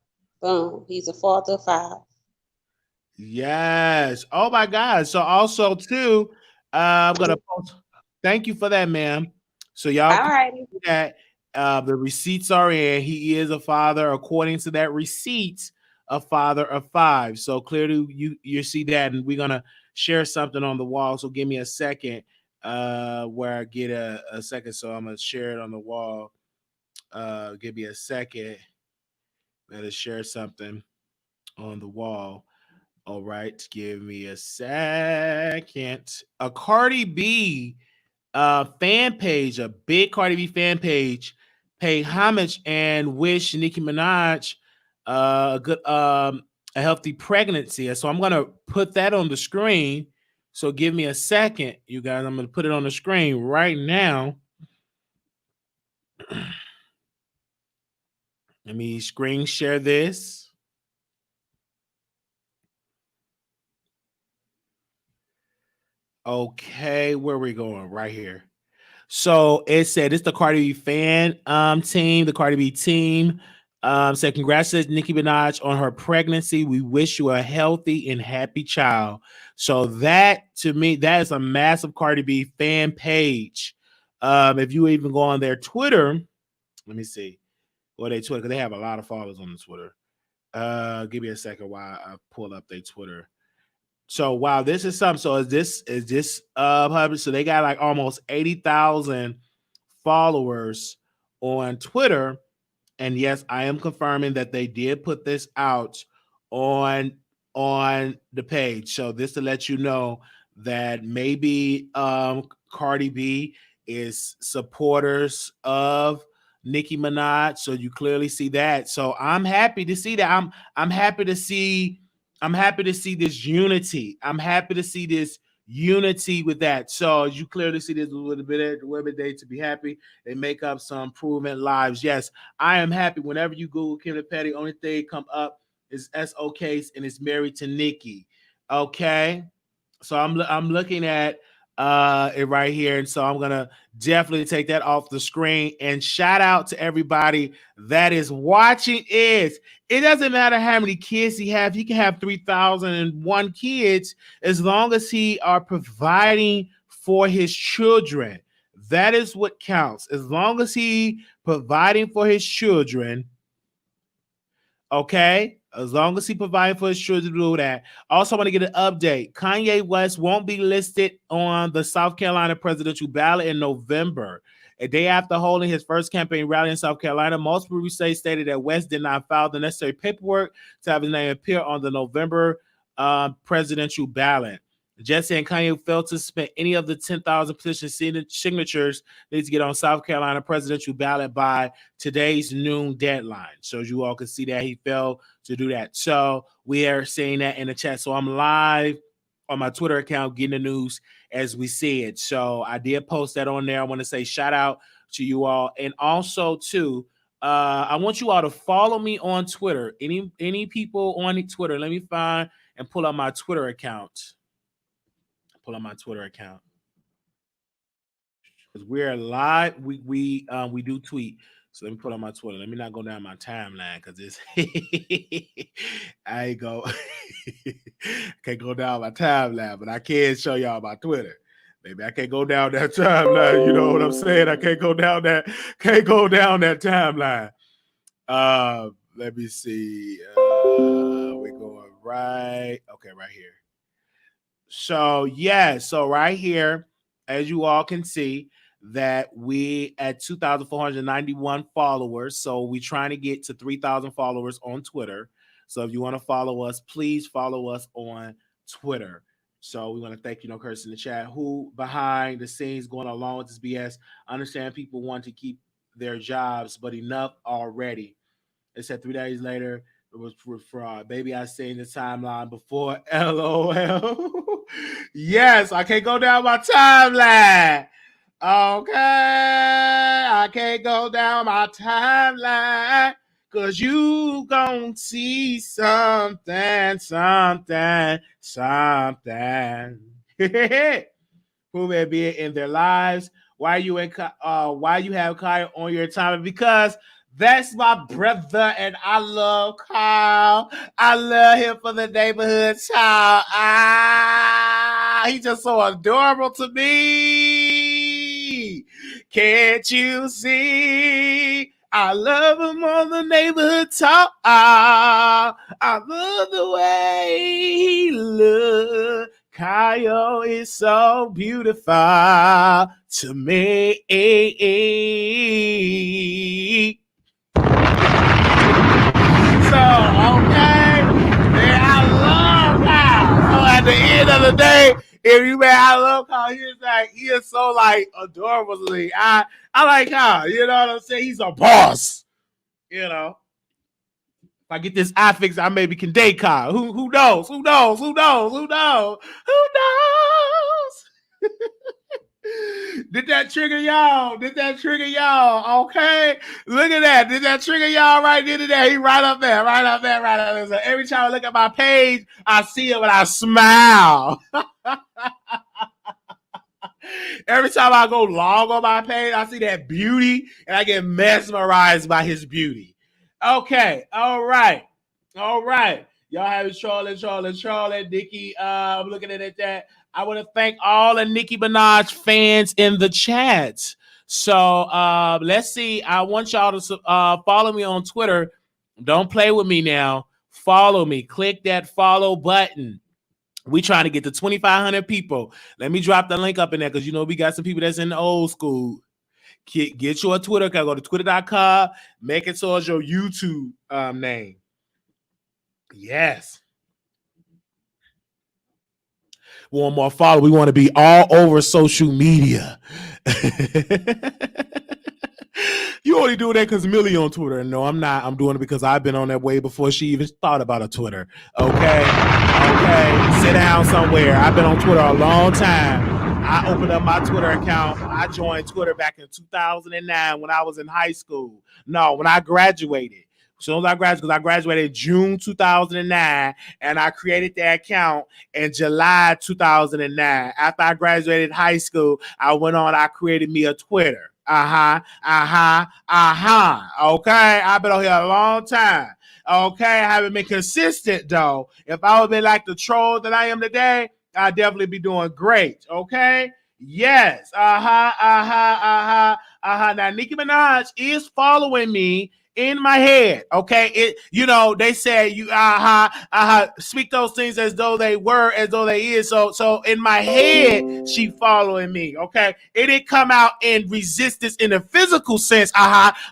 Boom. He's a father of 5. Yes. Oh my God. So also too, I'm gonna post. Thank you for that, ma'am. So y'all All can righty. see that the receipts are in. He is a father, according to that receipt, a father of 5. So clearly you see that, and we're gonna share something on the wall. So give me a second, where I get a second. So I'm gonna share it on the wall. Give me a second. Gotta share something on the wall. All right, give me a second. A Cardi B fan page, a big Cardi B fan page, pay homage and wish Nicki Minaj a good a healthy pregnancy. So I'm gonna put that on the screen. So give me a second, you guys. I'm gonna put it on the screen right now. Let me screen share this. Okay, where are we going? Right here. So it said it's the Cardi B fan team, the Cardi B team. Said congratulations Nicki Minaj on her pregnancy. We wish you a healthy and happy child. So that to me, that is a massive Cardi B fan page. If you even go on their Twitter, let me see. Well, they Twitter, because they have a lot of followers on the Twitter. Give me a second while I pull up their Twitter. So wow, this is something. So is this public? So they got like almost 80,000 followers on Twitter. And yes, I am confirming that they did put this out on the page. So this to let you know that maybe Cardi B is supporters of Nicki Minaj. So you clearly see that. So I'm happy to see that. I'm happy to see this unity. I'm happy to see this unity with that. So you clearly see this with a bit of the women day to be happy. They make up some proven lives. Yes, I am happy. Whenever you Google Kim Petty, only thing come up is SOKs and it's married to Nicki. Okay. So I'm looking at it right here. And so I'm gonna definitely take that off the screen and shout out to everybody that is watching it. It doesn't matter how many kids he have. He can have 3,001 kids as long as he are providing for his children. That is what counts. As long as he providing for his children, okay? As long as he providing for his children to do that. Also, I want to get an update. Kanye West won't be listed on the South Carolina presidential ballot in November. A day after holding his first campaign rally in South Carolina, multiple research stated that West did not file the necessary paperwork to have his name appear on the November presidential ballot. Jesse and Kanye failed to submit any of the 10,000 petition signatures needs to get on South Carolina presidential ballot by today's noon deadline. So you all can see that he failed to do that. So we are seeing that in the chat. So I'm live on my Twitter account getting the news as we see it. So I did post that on there. I want to say shout out to you all. And also too, I want you all to follow me on Twitter. Any people on Twitter, let me find and pull up my Twitter account. Pull up my Twitter account. Because we're live. We do tweet. So let me put on my Twitter. Let me not go down my timeline because it's I ain't go can't go down my timeline, but I can show y'all my Twitter. Maybe I can't go down that timeline. You know what I'm saying? I can't go down that timeline. Let me see. We're going right. Okay, right here. So yeah, so right here, as you all can see, that we at 2,491 followers. So we're trying to get to 3,000 followers on Twitter. So if you want to follow us, please follow us on Twitter. So we want to thank Curse in the chat, who behind the scenes going along with this BS. I understand people want to keep their jobs, but enough already. It said 3 days later, it was for fraud. Baby, I seen the timeline before. LOL. Yes, I can't go down my timeline. Okay, I can't go down my timeline because you gon' see something. Who may be in their lives? Why you have Kyle on your time? Because that's my brother, and I love Kyle. I love him for the neighborhood child. He's just so adorable to me. Can't you see? I love him on the neighborhood talk. I love the way he looks. Kyle is so beautiful to me. So, okay, man, I love Kyle. So at the end of the day, if you man, I love Kyle. He is so like adorable to me. I like Kyle. You know what I'm saying? He's a boss. You know. If I get this eye fixed, I maybe can date Kyle. Who knows? Who knows? Who knows? Who knows? Who knows? Did that trigger y'all? Did that trigger y'all? Okay. Look at that. Did that trigger y'all right there? He right up there, right up there, right up there. So every time I look at my page, I see it and I smile. Every time I go log on my page, I see that beauty and I get mesmerized by his beauty. Okay. All right. Y'all have it trolling. Nicki, I'm looking at that. I want to thank all the Nicki Minaj fans in the chat. So let's see. I want y'all to follow me on Twitter. Don't play with me now. Follow me. Click that follow button. We trying to get to 2,500 people. Let me drop the link up in there because you know we got some people that's in the old school. Get your Twitter account. Go to twitter.com. Make it so it's your YouTube name. Yes. One more follow. We want to be all over social media. You only doing that because Millie on Twitter. No, I'm not. I'm doing it because I've been on that way before she even thought about a Twitter. Okay. Sit down somewhere. I've been on Twitter a long time. I opened up my Twitter account. I joined Twitter back in 2009 when I was in high school. No, when I graduated. As soon as I graduated, because I graduated June 2009, and I created that account in July 2009. After I graduated high school, I created me a Twitter. Okay, I've been on here a long time. Okay, I haven't been consistent though. If I would have been like the troll that I am today, I'd definitely be doing great. Okay. Yes. Now Nicki Minaj is following me in my head. Okay. They say you speak those things as though they were, as though they is. So in my head, she following me. Okay. It didn't come out in resistance in a physical sense,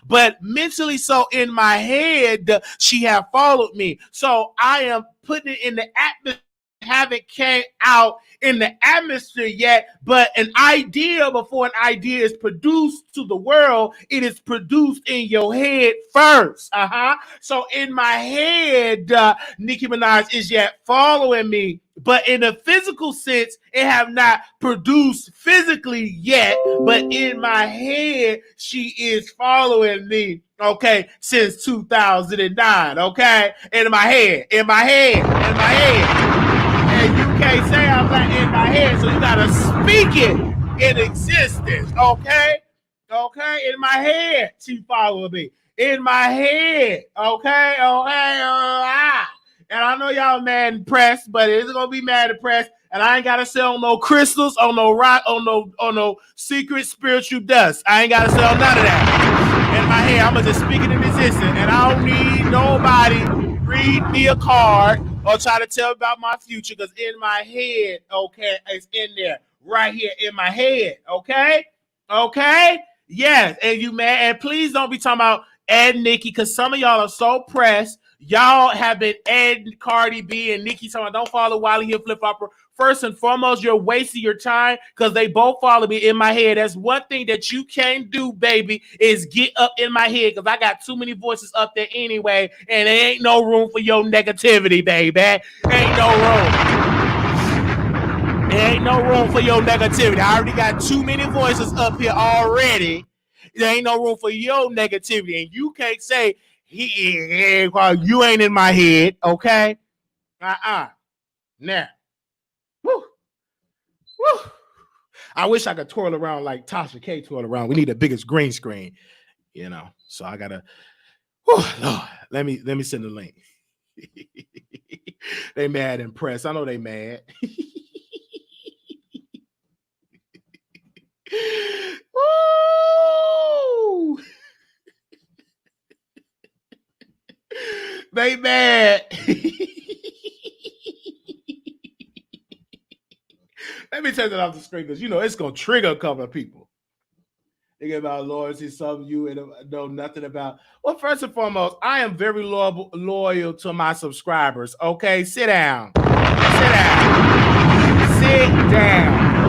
but mentally, so in my head, she have followed me. So I am putting it in the atmosphere. Haven't came out in the atmosphere yet, but an idea, before an idea is produced to the world, it is produced in your head first. So in my head, Nicki Minaj is yet following me, but in a physical sense, it have not produced physically yet, but in my head, she is following me. Okay, since 2009. Okay, in my head. And you can't say I'm not in my head, so you gotta speak it in existence, okay? Okay, in my head, she followed me. In my head, okay? And I know y'all mad and pressed, but it's gonna be mad and pressed, and I ain't gotta sell no crystals, on no rock, on no secret spiritual dust. I ain't gotta sell none of that. In my head, I'm gonna just speak it in existence, and I don't need nobody read me a card or try to tell about my future, because in my head, okay, it's in there, right here in my head, okay? Yes, and you mad, and please don't be talking about Ed Nicki, because some of y'all are so pressed. Y'all have been Ed, Cardi B, and Nicki talking about don't follow Wiley here, Flip Flopper. First and foremost, you're wasting your time because they both follow me in my head. That's one thing that you can't do, baby, is get up in my head, because I got too many voices up there anyway, and there ain't no room for your negativity, baby. Ain't no room. There ain't no room for your negativity. I already got too many voices up here already. There ain't no room for your negativity. And you can't say, you ain't in my head, okay? Now. Woo. Woo. I wish I could twirl around like Tasha K twirl around. We need the biggest green screen, you know. So I gotta. Whew, Lord, let me send the link. They mad and pressed. I know they mad. Woo! They mad. Let me take that off the screen because you know it's gonna trigger a couple of people. Think about loyalty, some of you know nothing about. Well, first and foremost, I am very loyal to my subscribers. Okay, sit down. Sit down. Sit down.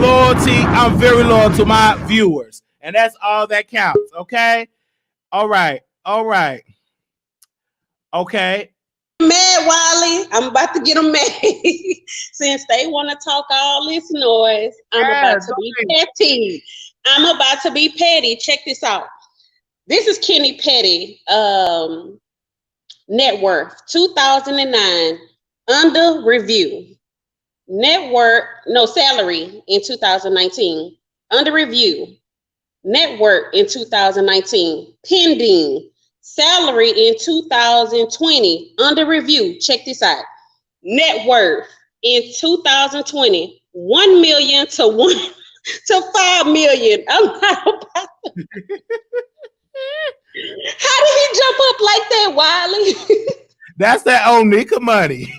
Loyalty. I'm very loyal to my viewers. And that's all that counts. Okay? All right. Okay. Mad, Wiley. I'm about to get them mad. Since they want to talk all this noise, I'm about to be petty. Check this out. This is Kenny Petty, net worth 2009, under review. Salary in 2019, under review. Net worth in 2019, pending. Salary in 2020, under review. Check this out. Net worth in 2020, 1 million to 5 million. I'm not about to. How did he jump up like that, Wiley? That's that old Nicki money.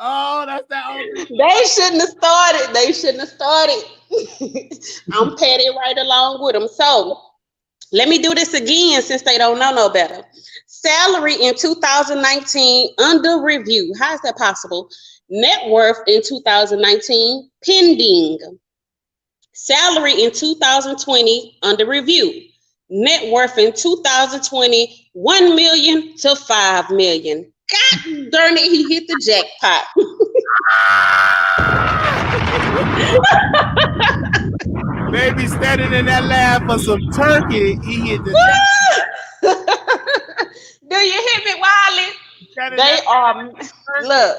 Oh, that's that old. They shouldn't have started. I'm petty right along with them. So let me do this again since they don't know no better. Salary in 2019, under review. How is that possible? Net worth in 2019, pending. Salary in 2020, under review. Net worth in 2020, 1 million to 5 million. God darn it, he hit the jackpot. Baby standing in that lab for some turkey, he hit the jackpot. Do you hear me, Wiley? They are, look.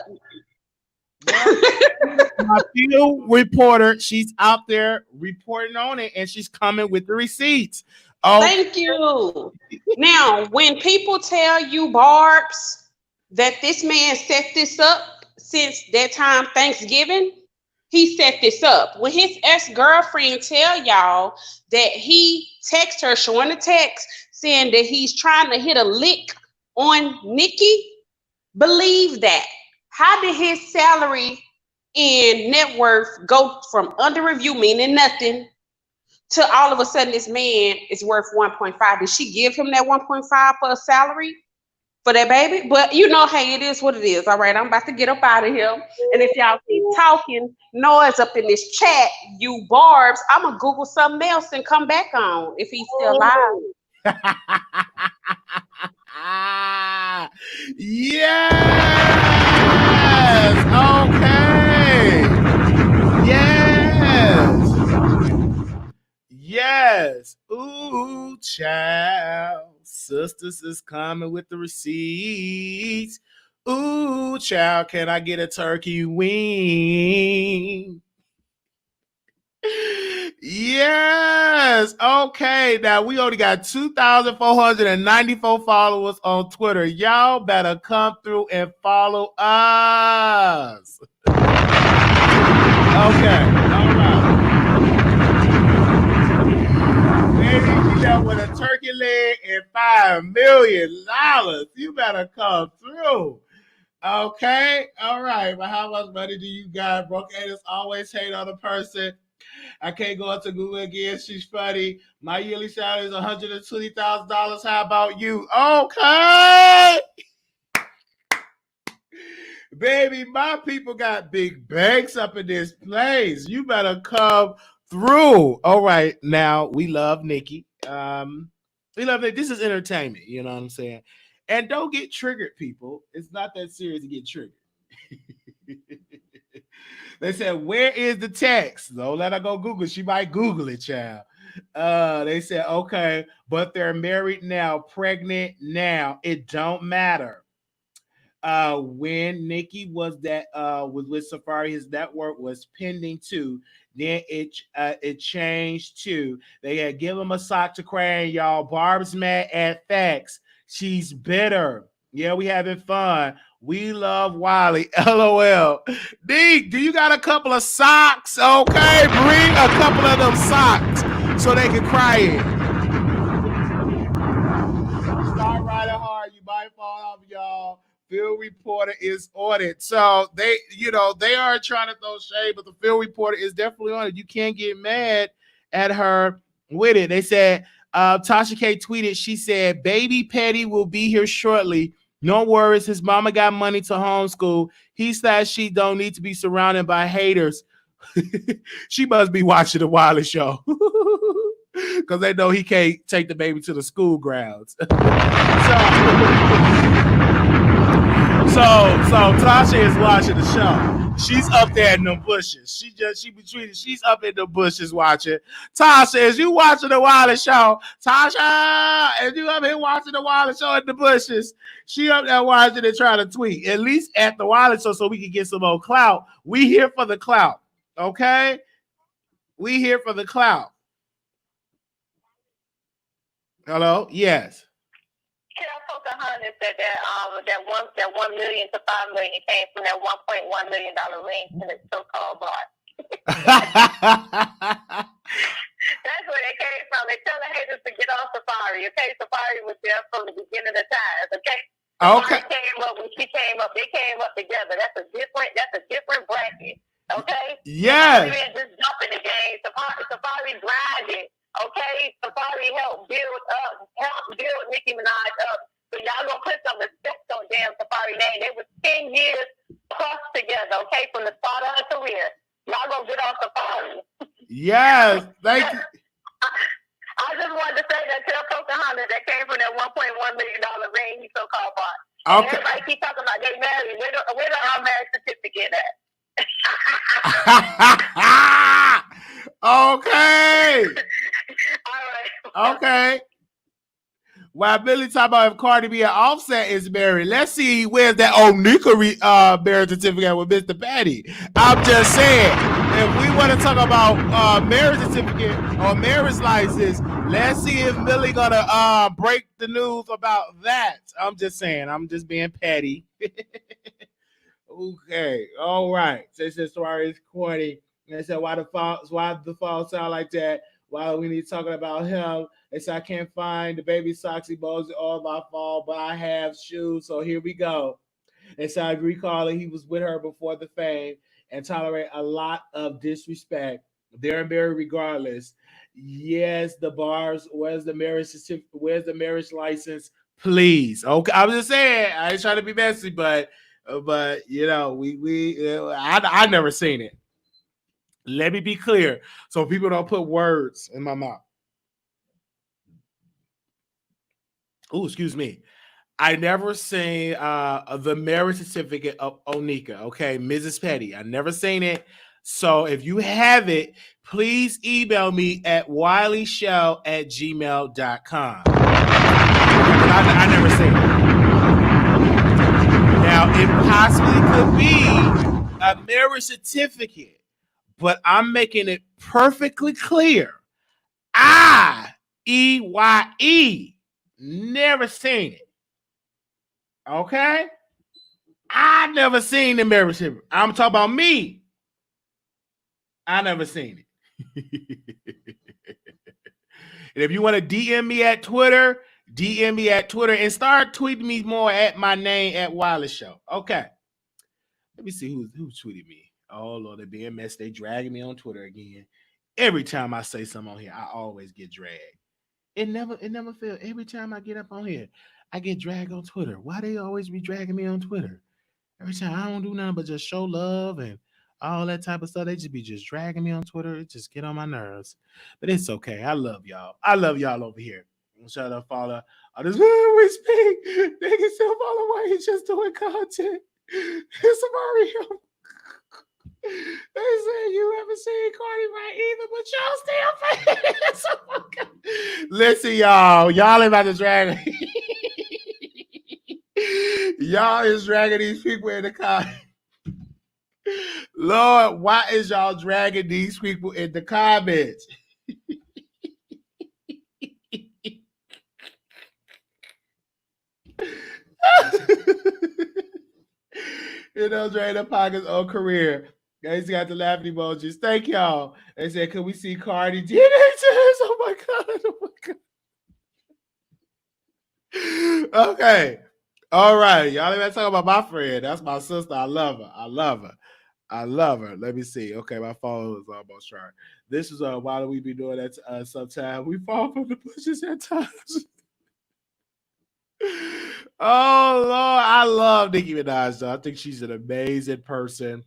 My field reporter, she's out there reporting on it, and she's coming with the receipts. Oh, thank you. Now, when people tell you, Barbs, that this man set this up since that time Thanksgiving, he set this up. When his ex-girlfriend tell y'all that he text her, showing the text, saying that he's trying to hit a lick on Nicki, believe that. How did his salary and net worth go from under review, meaning nothing, to all of a sudden this man is worth 1.5? Did she give him that 1.5 for a salary for that baby? But you know, hey, it is what it is. All right, I'm about to get up out of here. And if y'all keep talking noise up in this chat, you Barbs, I'm going to Google something else and come back on if he's still alive. Yes. Okay. Yes. Ooh, child. Sisters is coming with the receipts. Ooh, child, can I get a turkey wing? Yes. Okay. Now we only got 2,494 followers on Twitter. Y'all better come through and follow us. Okay. All right. Baby, you got with a turkey leg and $5 million. You better come through. Okay. All right. But how much money do you got? Broke haters always hate on a person. I can't go up to Google again. She's funny. My yearly salary is $120,000. How about you? Okay. Baby, my people got big banks up in this place. You better come through. All right. Now, we love Nicki. We love it. This is entertainment. You know what I'm saying? And don't get triggered, people. It's not that serious to get triggered. They said, where is the text? Don't let her go Google. She might Google it, child. They said, okay, but they're married now, pregnant now. It don't matter. When Nicki was with Safari, his network was pending too. Then it changed too. They had give him a sock to cry in, y'all. Barb's mad at facts. She's bitter. Yeah, we having fun. We love Wiley. LOL. D, do you got a couple of socks? Okay, bring a couple of them socks so they can cry in. Start riding hard. You might fall off, y'all. Field reporter is on it. So they are trying to throw shade, but the field reporter is definitely on it. You can't get mad at her with it. They said, Tasha K tweeted, she said, baby Petty will be here shortly. No worries. His mama got money to homeschool. He says she don't need to be surrounded by haters. She must be watching the Wiley Show. Because they know he can't take the baby to the school grounds. So Tasha is watching the show. She's up there in the bushes. She's up in the bushes watching. Tasha, is you watching the Wiley Show? Tasha, is you up here watching the Wiley Show in the bushes? She up there watching and trying to tweet. At least at the Wiley Show so we can get some more clout. We here for the clout. Okay? We here for the clout. Hello? Yes. Pocahontas said that 1 million to 5 million came from that $1.1 million ring to the so-called bar. That's where they came from. They tell the haters to get off Safari. Okay, Safari was there from the beginning of times. Okay. Okay. She came up. They came up together. That's a different bracket. Okay. Yes. Safari didn't just jump in the game. Safari grinded. Okay, Safari helped build Nicki Minaj up. So y'all gonna put some respect on damn Safari name. They was 10 years plus together, okay, from the start of her career. Y'all gonna get off Safari. Yes, thank you. I just wanted to say that to Pocahontas that came from that $1.1 million ring he so-called bought. Okay. Everybody keep talking about they married. Where the marriage certificate at? Okay. All right. Okay. While Billy talking about if Cardi B and Offset is married, let's see where's that Onika marriage certificate with Mr. Patty. I'm just saying, if we want to talk about marriage certificate or marriage license, let's see if Billy gonna break the news about that. I'm just saying, I'm just being petty. Okay, all right. So it says Suarez corny. And they said why the fall sound like that? Why we need talking about him? They said I can't find the baby socks emojis all my fault, but I have shoes. So here we go. They said I agree, Carla. He was with her before the fame and tolerate a lot of disrespect. They're married regardless. Yes, the bars. Where's the marriage certificate? Where's the marriage license? Please. Okay, I'm just saying. I ain't trying to be messy, but you know, I never seen it. Let me be clear, so people don't put words in my mouth. Oh, excuse me. I never seen the marriage certificate of Onika. Okay, Mrs. Petty. I never seen it. So if you have it, please email me at wileyshow@gmail.com. I never seen it. Now, it possibly could be a marriage certificate, but I'm making it perfectly clear. IEYE, never seen it. Okay? I never seen the marriage certificate. I'm talking about me. I never seen it. And if you want to DM me at Twitter, and start tweeting me more at my name at Wiley Show. Okay. Let me see who tweeted me. Oh Lord, the BMS, they dragging me on Twitter again. Every time I say something on here, I always get dragged. It never fails. Every time I get up on here, I get dragged on Twitter. Why they always be dragging me on Twitter? Every time I don't do nothing but just show love and all that type of stuff. They just be dragging me on Twitter. It just get on my nerves. But it's okay. I love y'all. I love y'all over here. Shut up, follow. I just we speak. Niggas still follow why he's just doing content. It's Mario. They said you haven't seen Cardi right either, but y'all still listen, y'all ain't about to drag y'all is dragging these people in the car. Lord, why is y'all dragging these people in the comments? Drain the pockets on career. Guys got the laughing emojis. Thank y'all. They said, "Can we see Cardi DNA test?" Oh my god! Oh my god! Okay, all right. Y'all ain't talking about my friend. That's my sister. I love her. I love her. I love her. Let me see. Okay, my phone is almost charged. This is why do we be doing that? Sometimes we fall from the bushes at times. Oh Lord, I love Nicki Minaj though. I think she's an amazing person.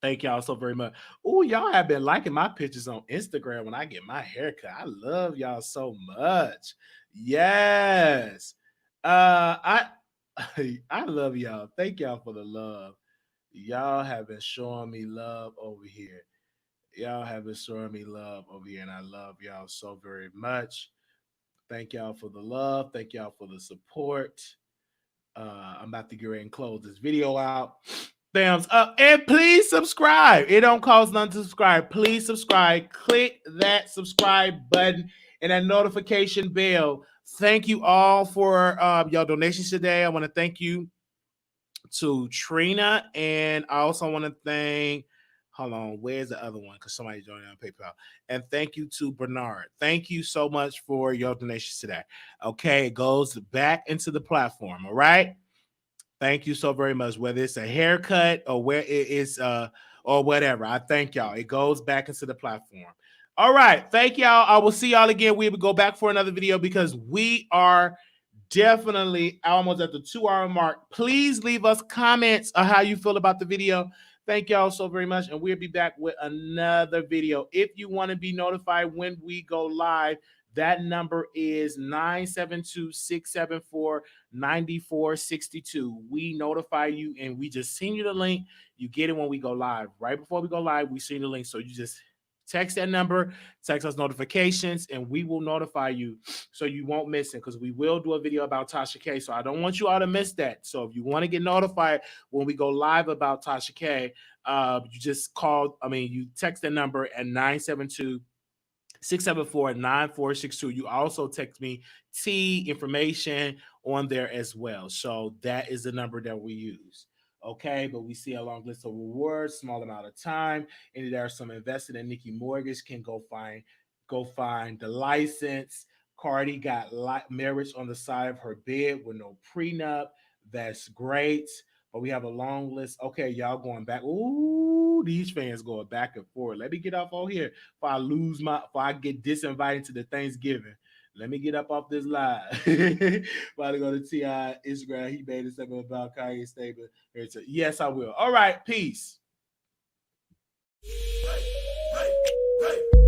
Thank y'all so very much. Oh, y'all have been liking my pictures on Instagram when I get my haircut. I love y'all so much. Yes. I I love y'all. Thank y'all for the love. Y'all have been showing me love over here. Y'all have been showing me love over here, and I love y'all so very much. Thank y'all for the love. Thank y'all for the support. I'm about to get ready and close this video out. Thumbs up and please subscribe. It don't cost nothing to subscribe. Please subscribe. Click that subscribe button and that notification bell. Thank you all for your donations today. I want to thank you to Trina, and I also want to thank. Hold on, where's the other one? Because somebody joined on PayPal. And thank you to Bernard. Thank you so much for your donations today. Okay, it goes back into the platform. All right. Thank you so very much. Whether it's a haircut or where it is, or whatever. I thank y'all. It goes back into the platform. All right. Thank y'all. I will see y'all again. We will go back for another video because we are definitely almost at the 2-hour mark. Please leave us comments on how you feel about the video. Thank y'all so very much. And we'll be back with another video. If you want to be notified when we go live, that number is 972-674-9462. We notify you and we just send you the link. You get it when we go live. Right before we go live, we send you the link. So you just text that number, text us notifications, and we will notify you so you won't miss it because we will do a video about Tasha K. So I don't want you all to miss that. So if you want to get notified when we go live about Tasha K, you just you text that number at 972-674-9462. You also text me T information on there as well. So that is the number that we use. Okay, but we see a long list of rewards, small amount of time, and there are some invested in Nikki Mortgage can go find the license. Cardi got marriage on the side of her bed with no prenup. That's great. But we have a long list. Okay, y'all going back. Ooh, these fans going back and forth. Let me get off on here before I get disinvited to the Thanksgiving. Let me get up off this live. About to go to T.I. Instagram. He made it something about Kanye statement. Yes, I will. All right, peace. Hey, hey, hey.